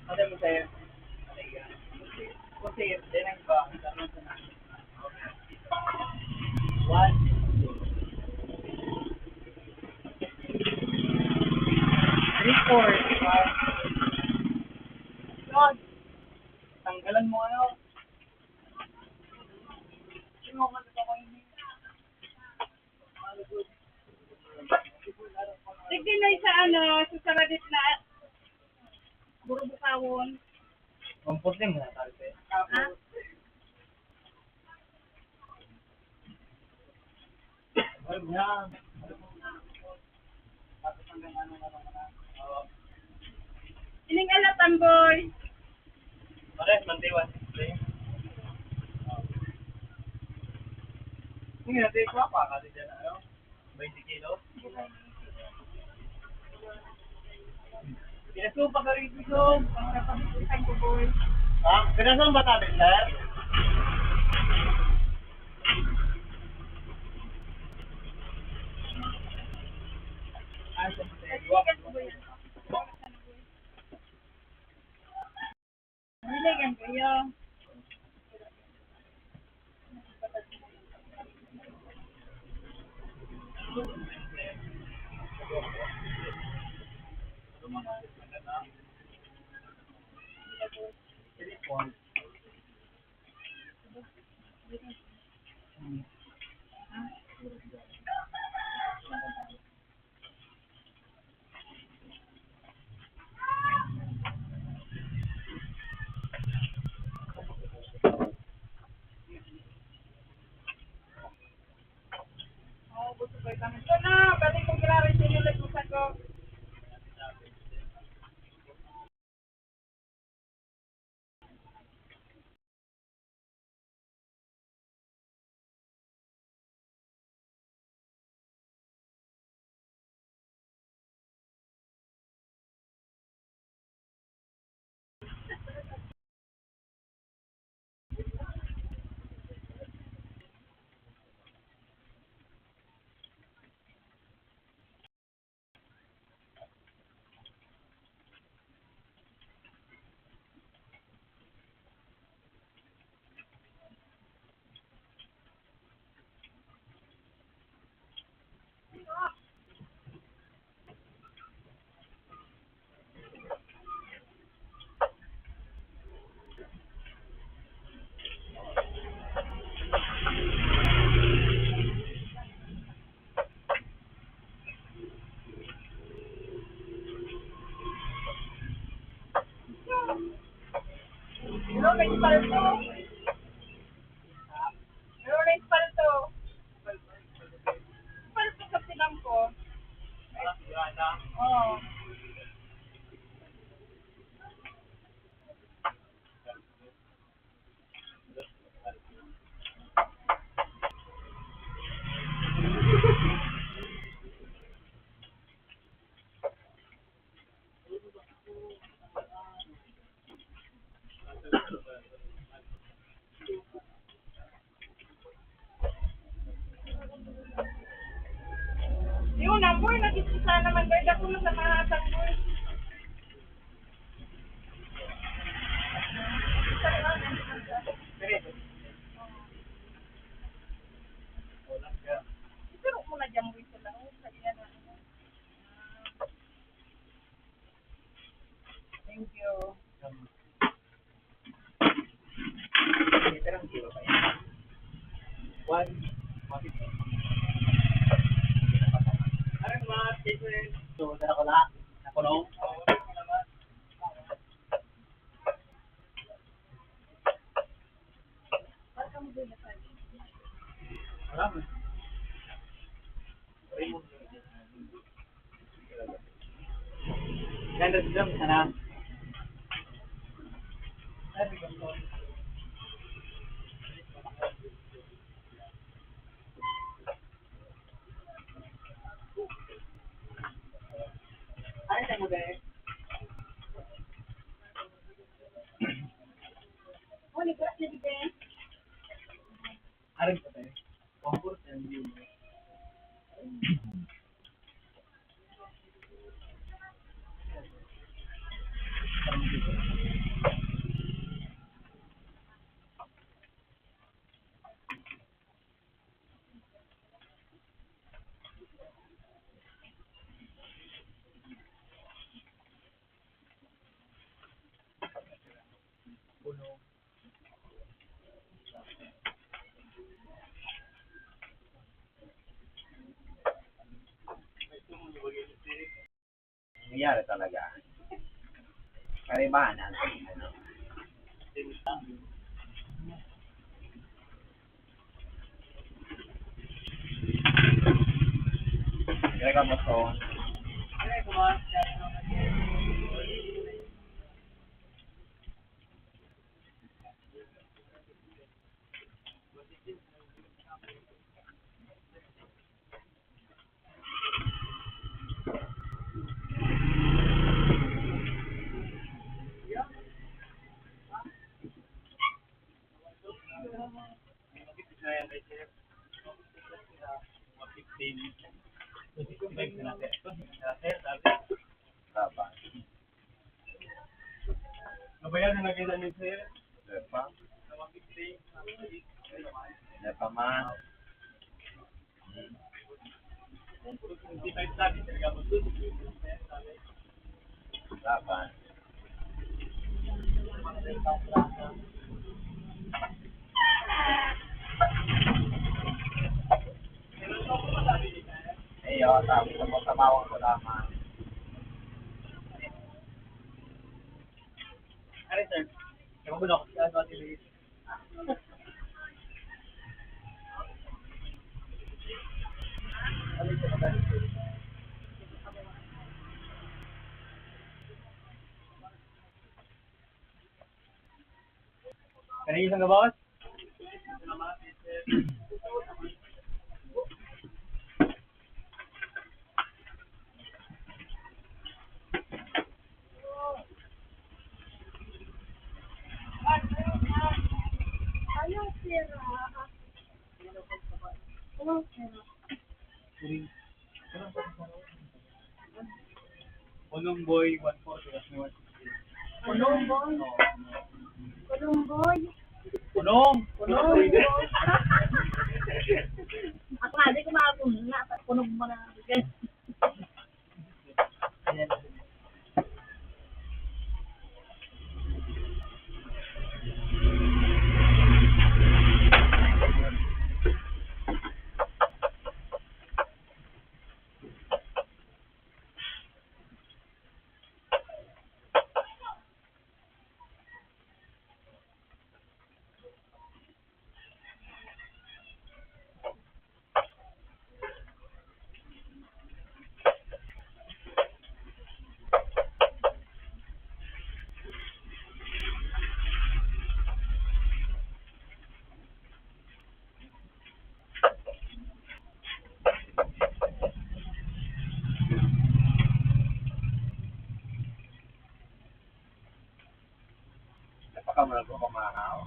Ano mo sa'yo? Kasi, dinang ba? One, three, four. Yun. Tanggalan mo ano? Sino ka na ako hindi? Sige na sa ano, sa saradit na burubukawon. Comforting mo na, talpe. Ha? Wag na. Ining alatan, boy. Pares, mantiwan. Hindi natin ikaw pa kasi dyan, ano? 20 kilos. Pinasupa ka rin dito. Ang napagpusan ko, boy. Ha? Pinasang ba tabi, sir? Ay, sa Nasigan ko, boy. Niligan ko yun. Silicone. Oo, gusto ko yung kami. So na, balik kong kilari sinulit mo sa ko. Pero may spalto. Pero may spalto. Spalto sa sinam ko. Oo. Thank you. Pero ang zero pa yan. 150. Parang mga different. So, dala ko lahat. Nakulong. Marami. Ganda sa drum, sana. Ano tayo mo dahil? Oh, ligat na din. Aral ko tayo. Concourse and view. Nangyari talaga. Karibanan. Ano? Kaya ka mo to. Tama. Nabayan na nakita ni Sir. Lepa. Lepa man. 25 sabi, talaga mo doon. Laban. Iyo, tapos ako tamawang ko naman. Ano sir? Kaya mo na ako sa ano nila. Kanina isang gabawas? Anong sira? Anong sira? Unong boy, 140. Tapos may 160. Kulumboy. Kulumboy. Unong! Kulumboy. Ako nga, di ko makakun na. Punog mo na. Napakamulan ko kumakaw.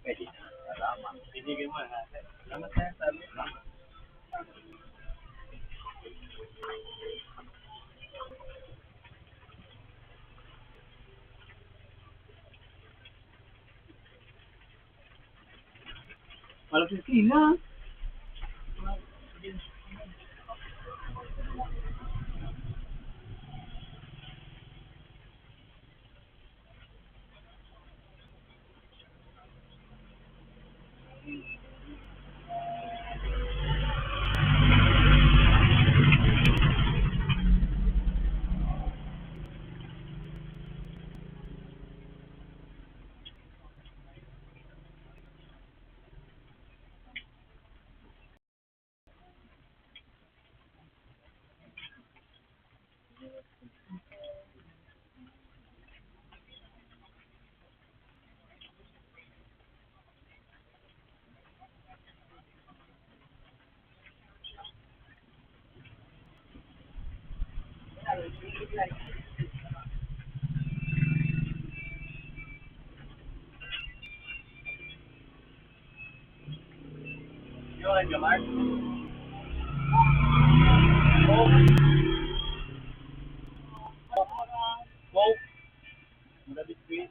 Pwede na. mo ha. Salamat sir. Salamat. Malapit sila. Yun, Jamar. Smoke. Mula biscuit.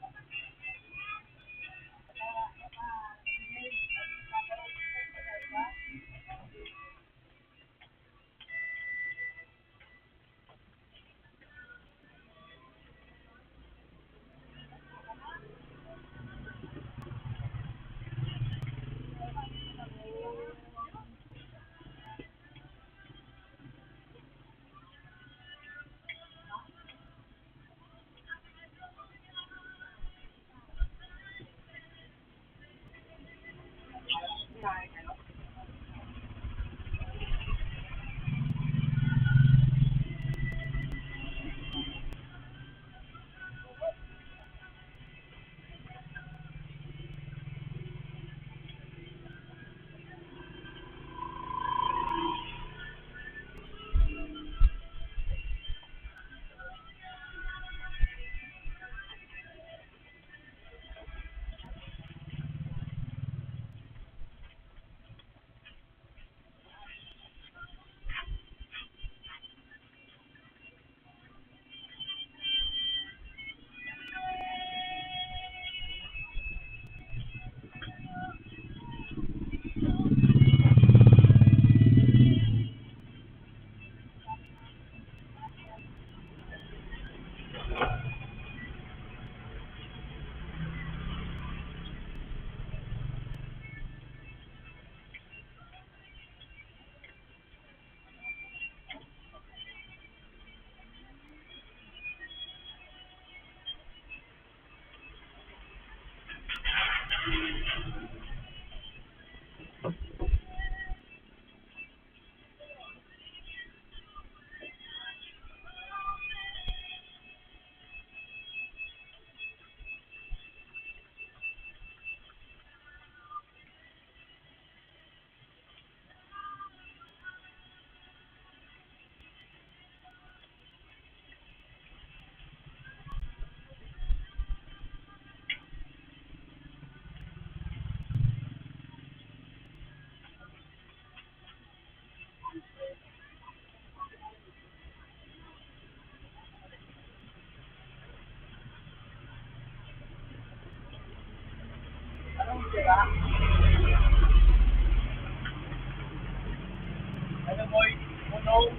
Ano boy? Punong?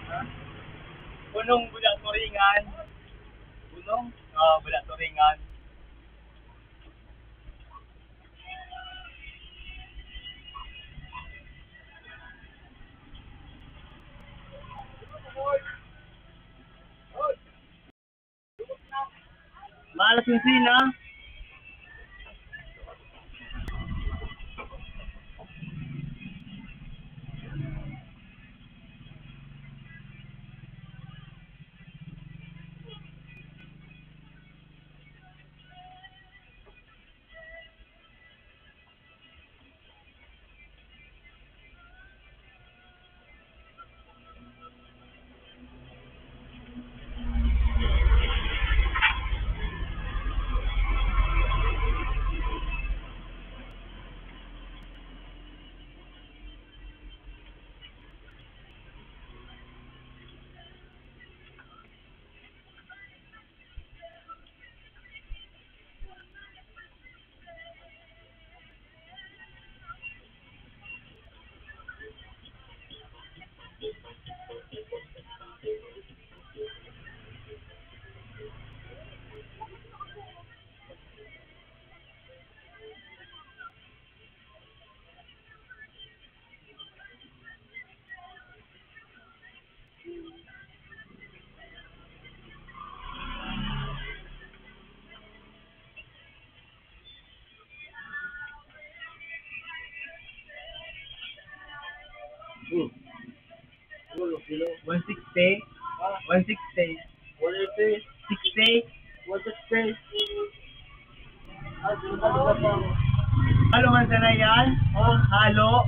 Ha? Punong budak turingan. Punong? Oo, budak turingan. Malas yung sina. Ano, kilo? 160. 160. 180. 60. 160. Ah, ano ba pa? Halo man sana yan? Halo.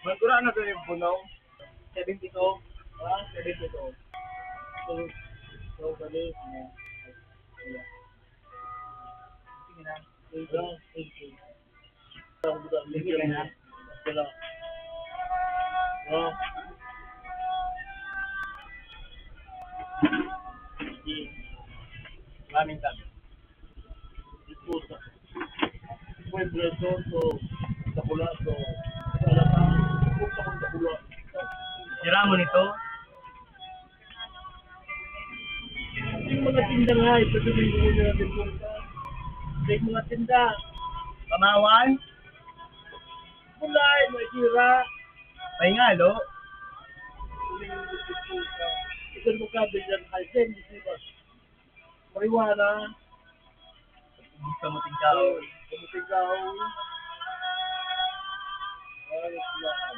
Magkura na ito yung punaw. 72. 72. So, bali. Sige na. 80. Sige na. Sila. Maraming sabi. Disputa. Fue preso, tapulato. Alata. Puta kong tapula. Sira mo nito. Yung mga tinda nga, ipatuloy mo na natin punta. Yung mga tinda. Pamawan. Kulay, may tira. Pahingalo. Ikan mo ka, bilyan ka, sen, di ba? Mariwana. Gusto mo tingkaw. Kumutigaw. Ayos lang.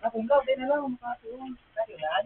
Kung daw, din na lang, makatuon. Kaya yan?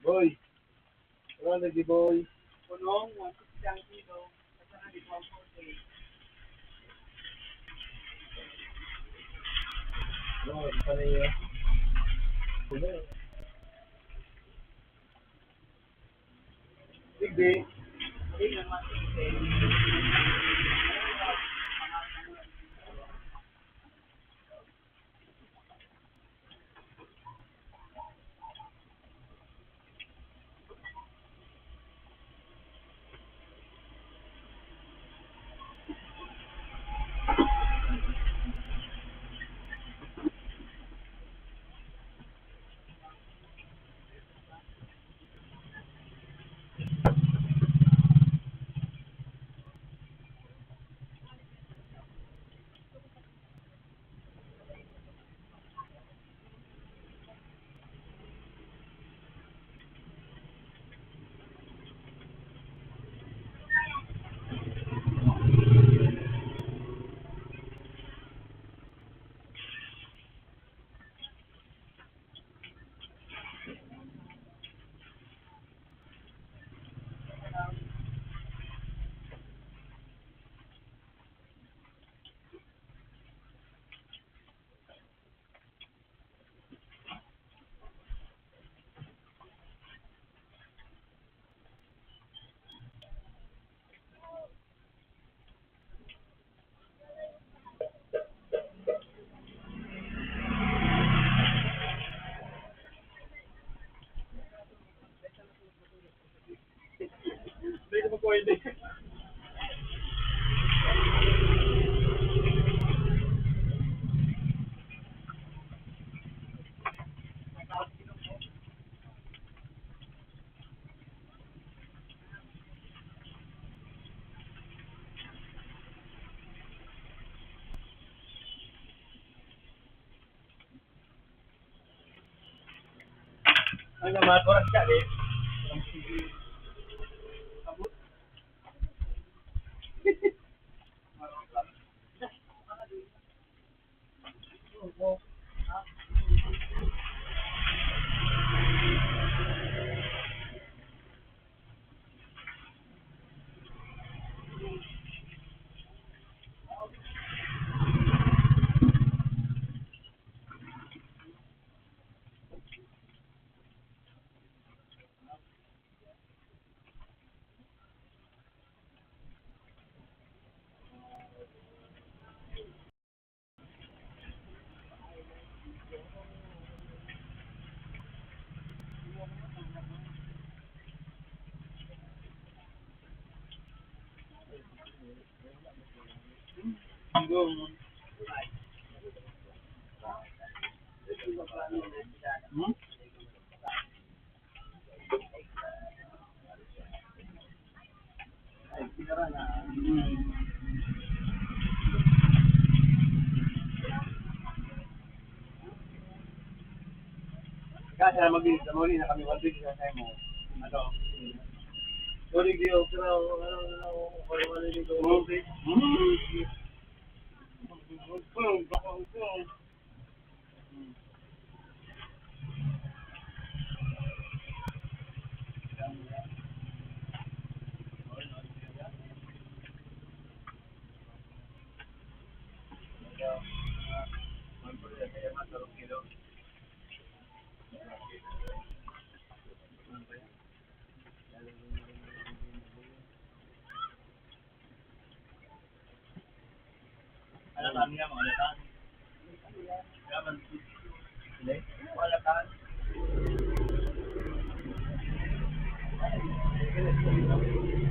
Boy. Wala lagi, boy. Punong, 160 ang kilo. Basta na dito ang 40. No, isa na yun. Sige. Hindi lang mas Hindi ko pwede. Ang naman, oras siya eh. Hmm? Kasi mag-inis na muli na kami, 1 week sa mo. Ano? Sorry, Dio, pero ano dito? Ano kami na mga latan? Hindi? Mga latan?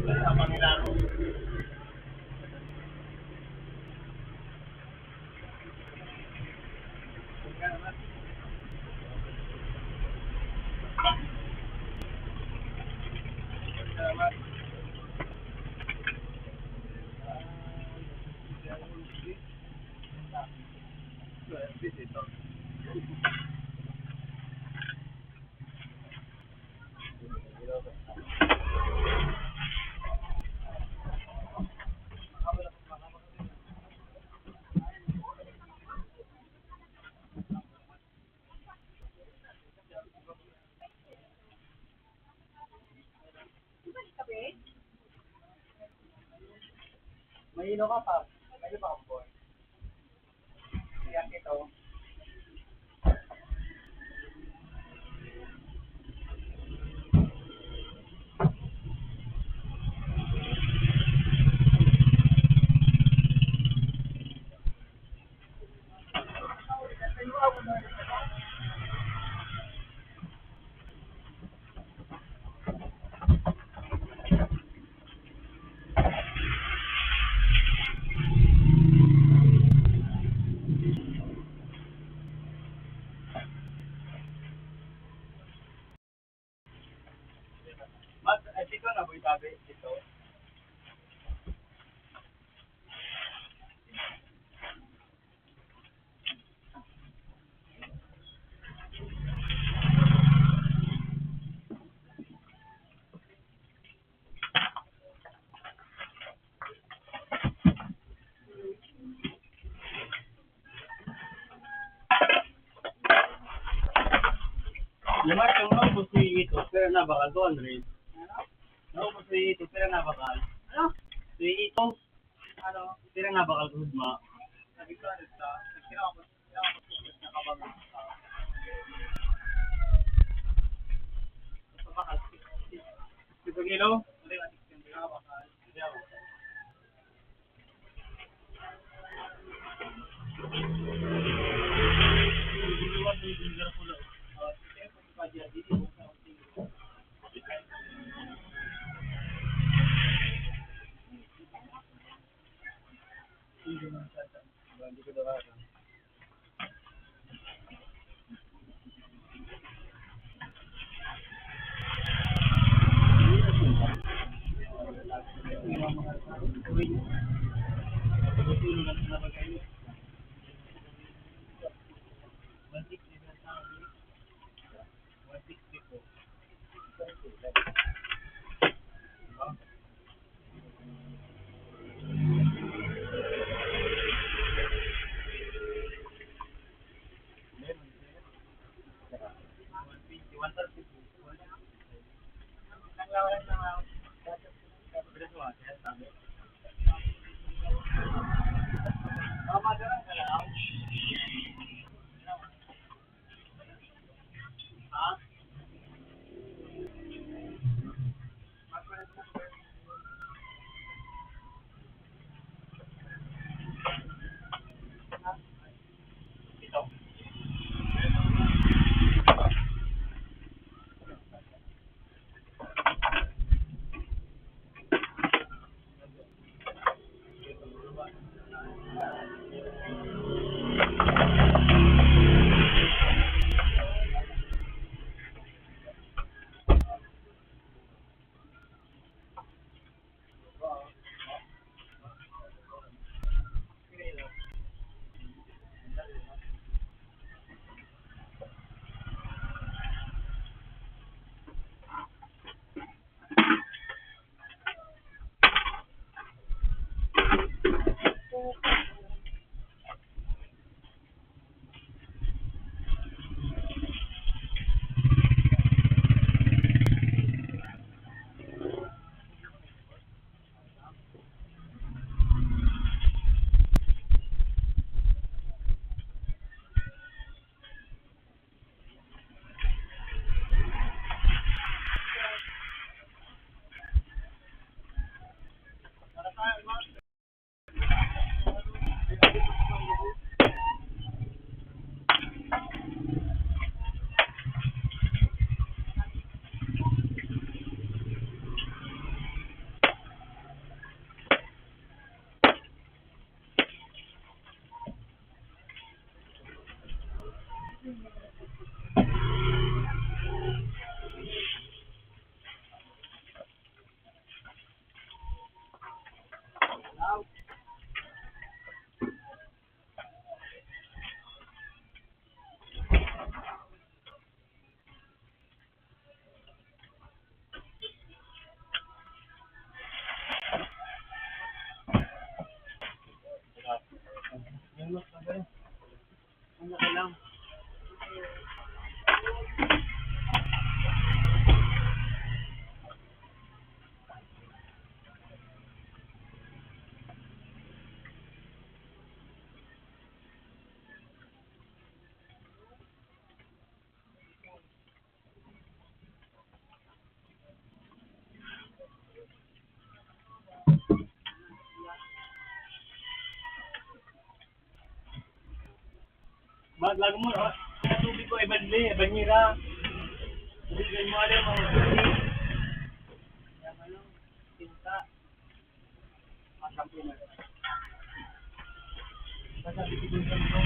Sa Pangilaro. Mahilo ka pa. Mahilo pa ka po. Yan ito. Mas, dito na boy tabi dito. Lemar, yung naubos ko yung ito, pero nabakal 200. Naubos ko yung ito, pero nabakal. Ano? Yung ito, ano, pero nabakal ko ma. Sabi ko, ano sa, kinakapos na kabagal. Sa bakal, 6 kilo? Hindi ka 6 kilo, nabakal. Hindi ako. Lago mo, ang tubig ko, ibadli, banyira. Tubig mo, alam mo, tubig. Yan, ano, tinta. Masampo na. Masabi ko dun sa ito.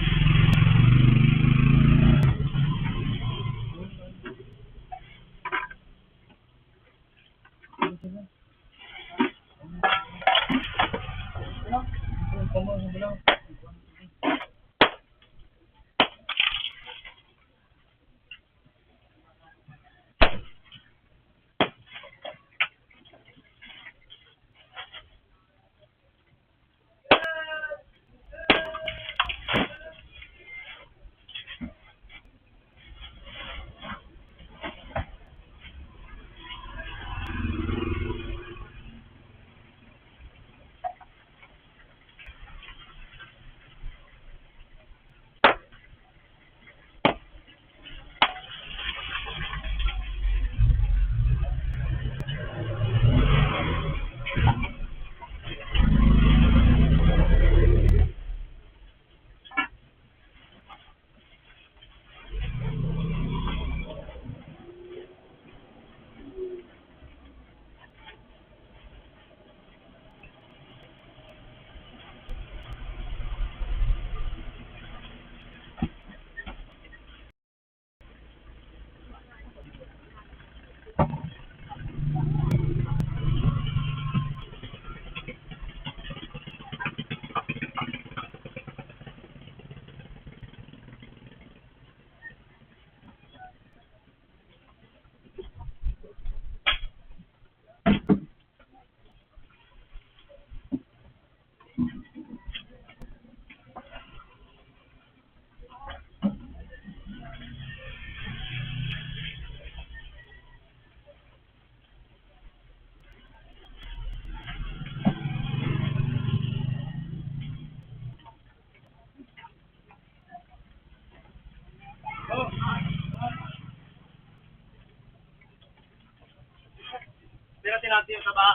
Tiratin natin yung taba.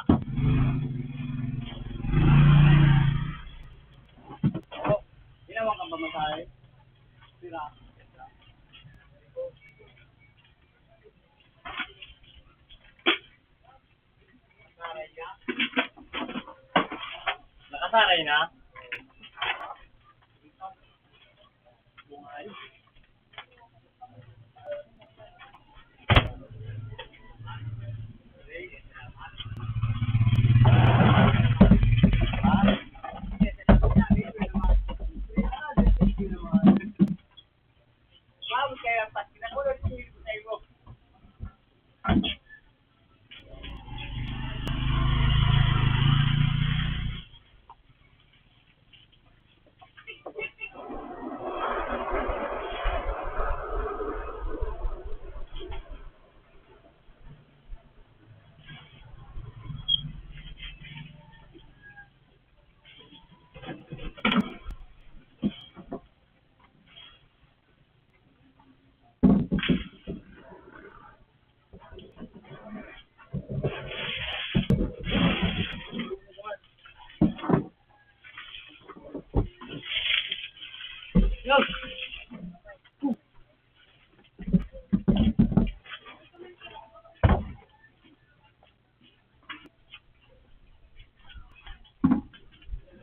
Oh, ginawa ka ba masahe? Tira. Nakasanay na? Bungay.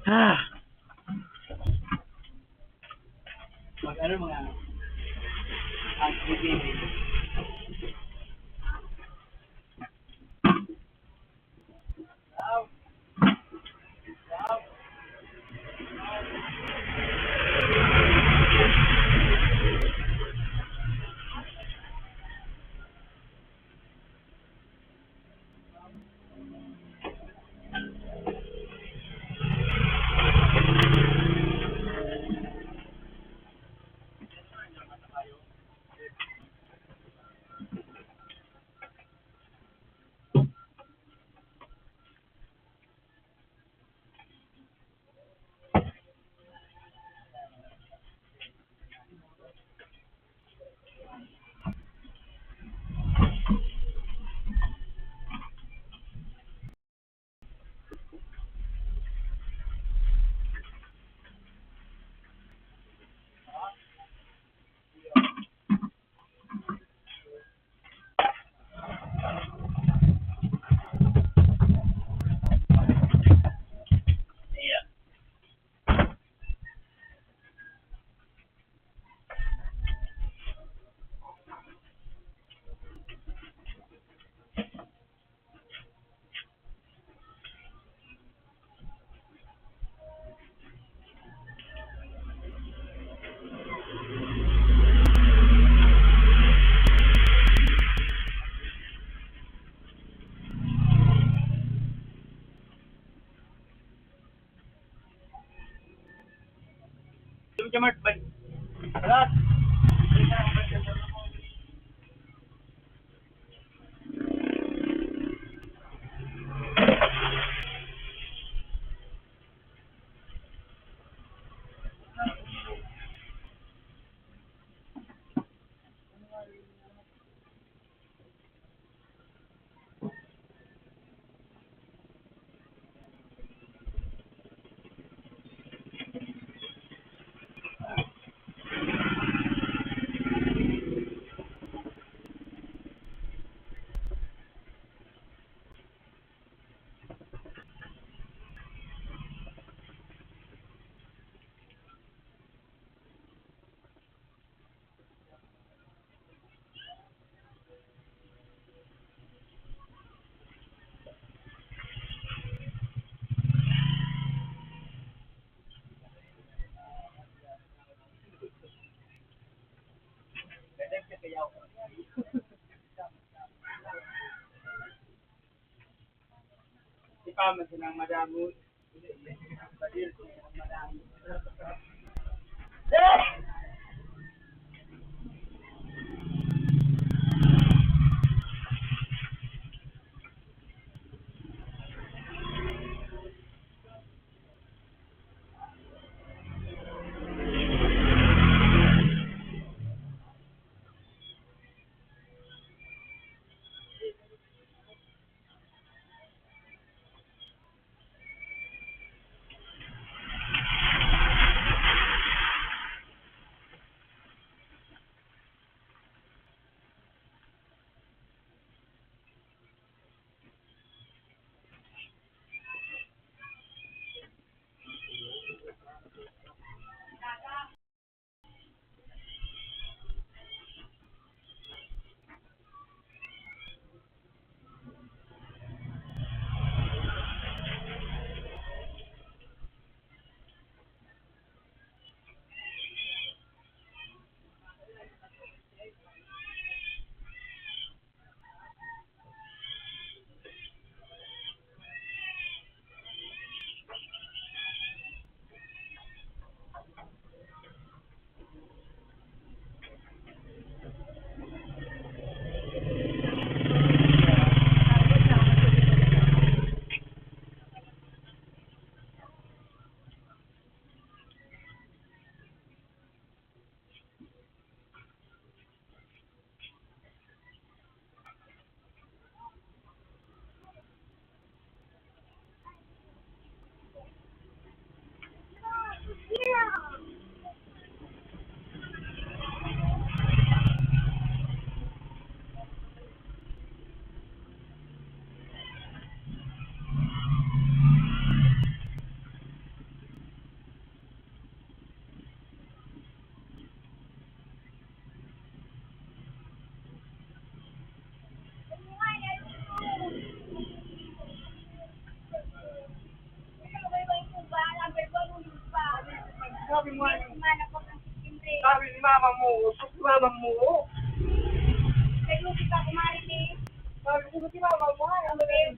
Ah. Mag-ano mga activity. Jamart, balik. Salat. Ipaman silang madamo. Mana ko ng September. Sabi ni mama mo, usok si mama mo. Nagluto ka kumain eh. Sabi ko si mama mo, ano rin?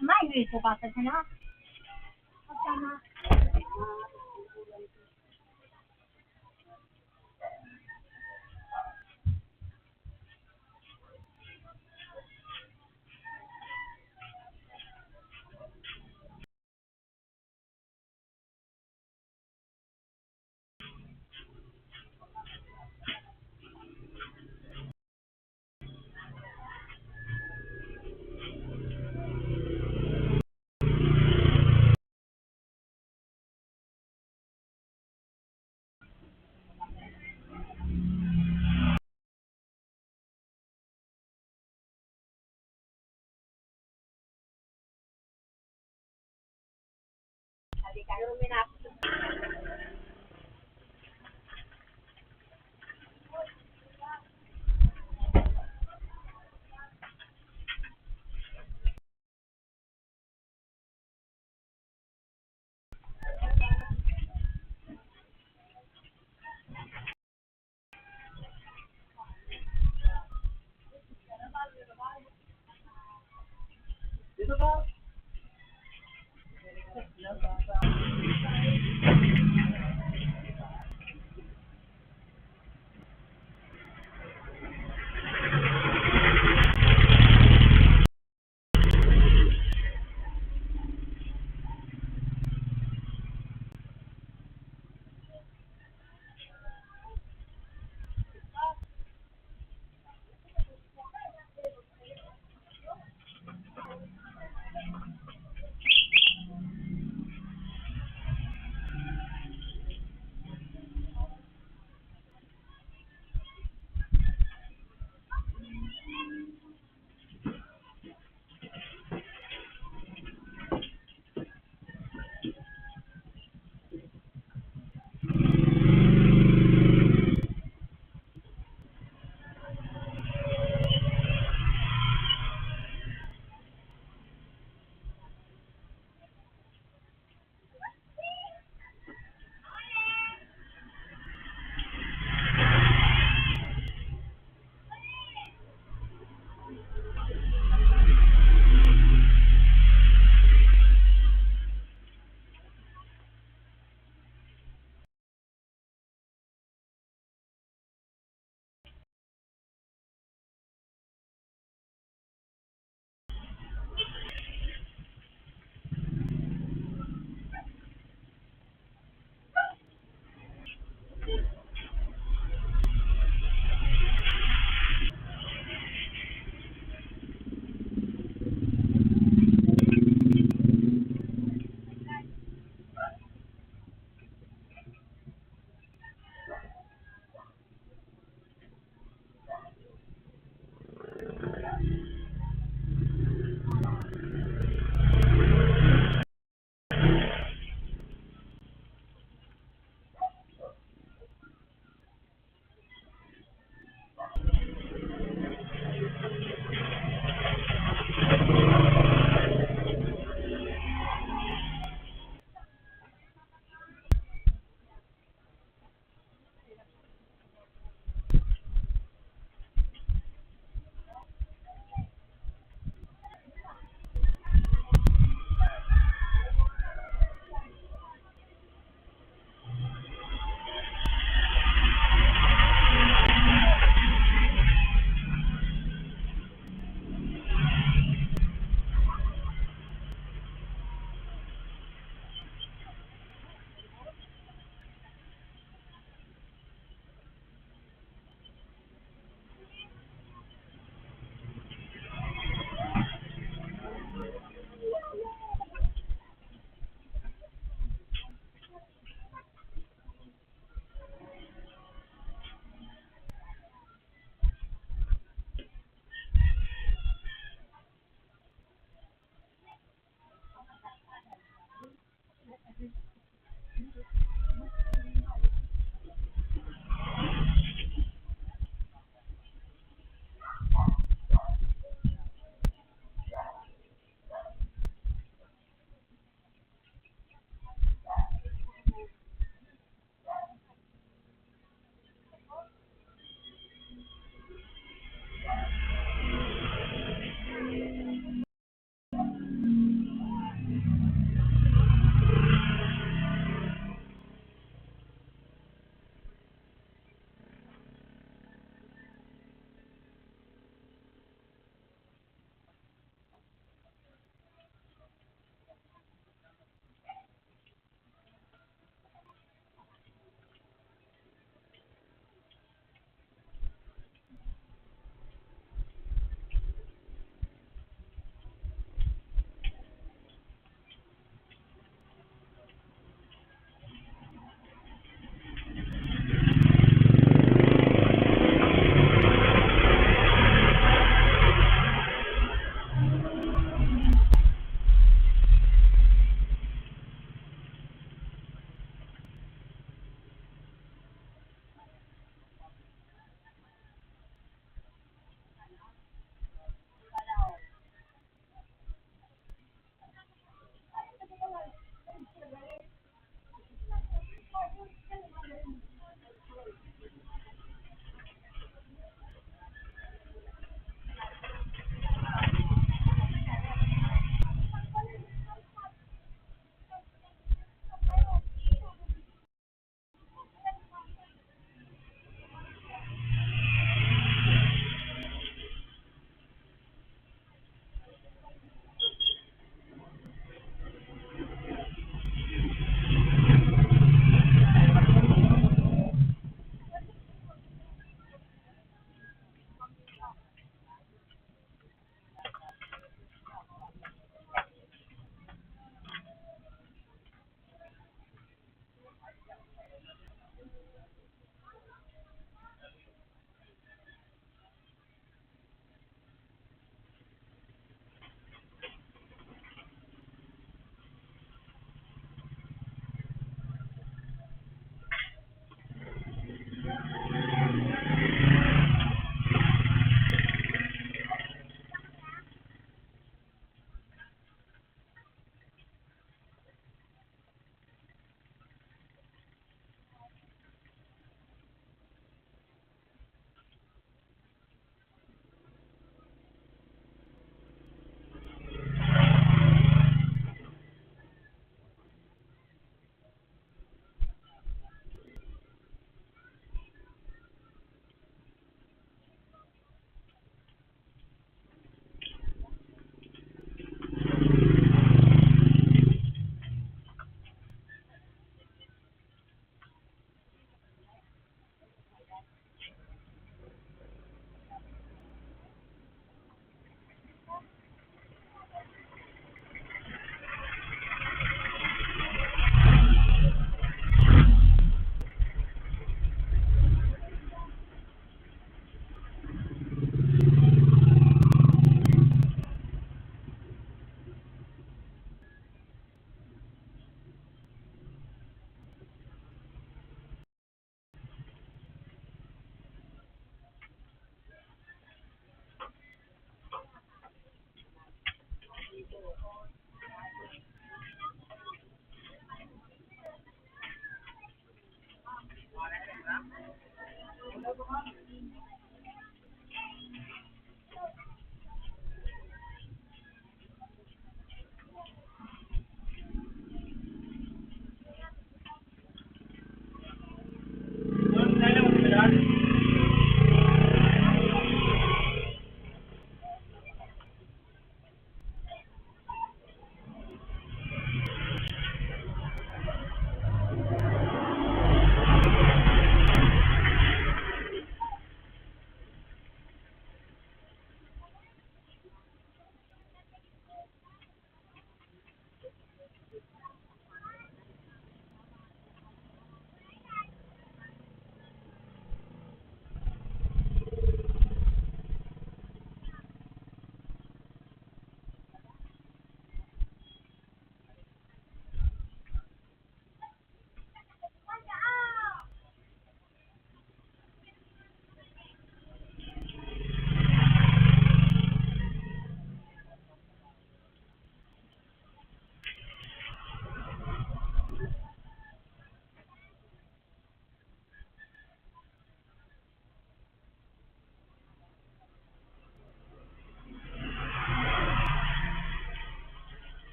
Mai dito ka sa sana. Dito ba?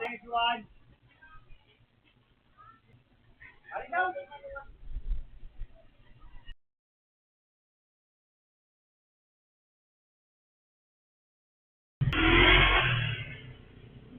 next one. Alin daw?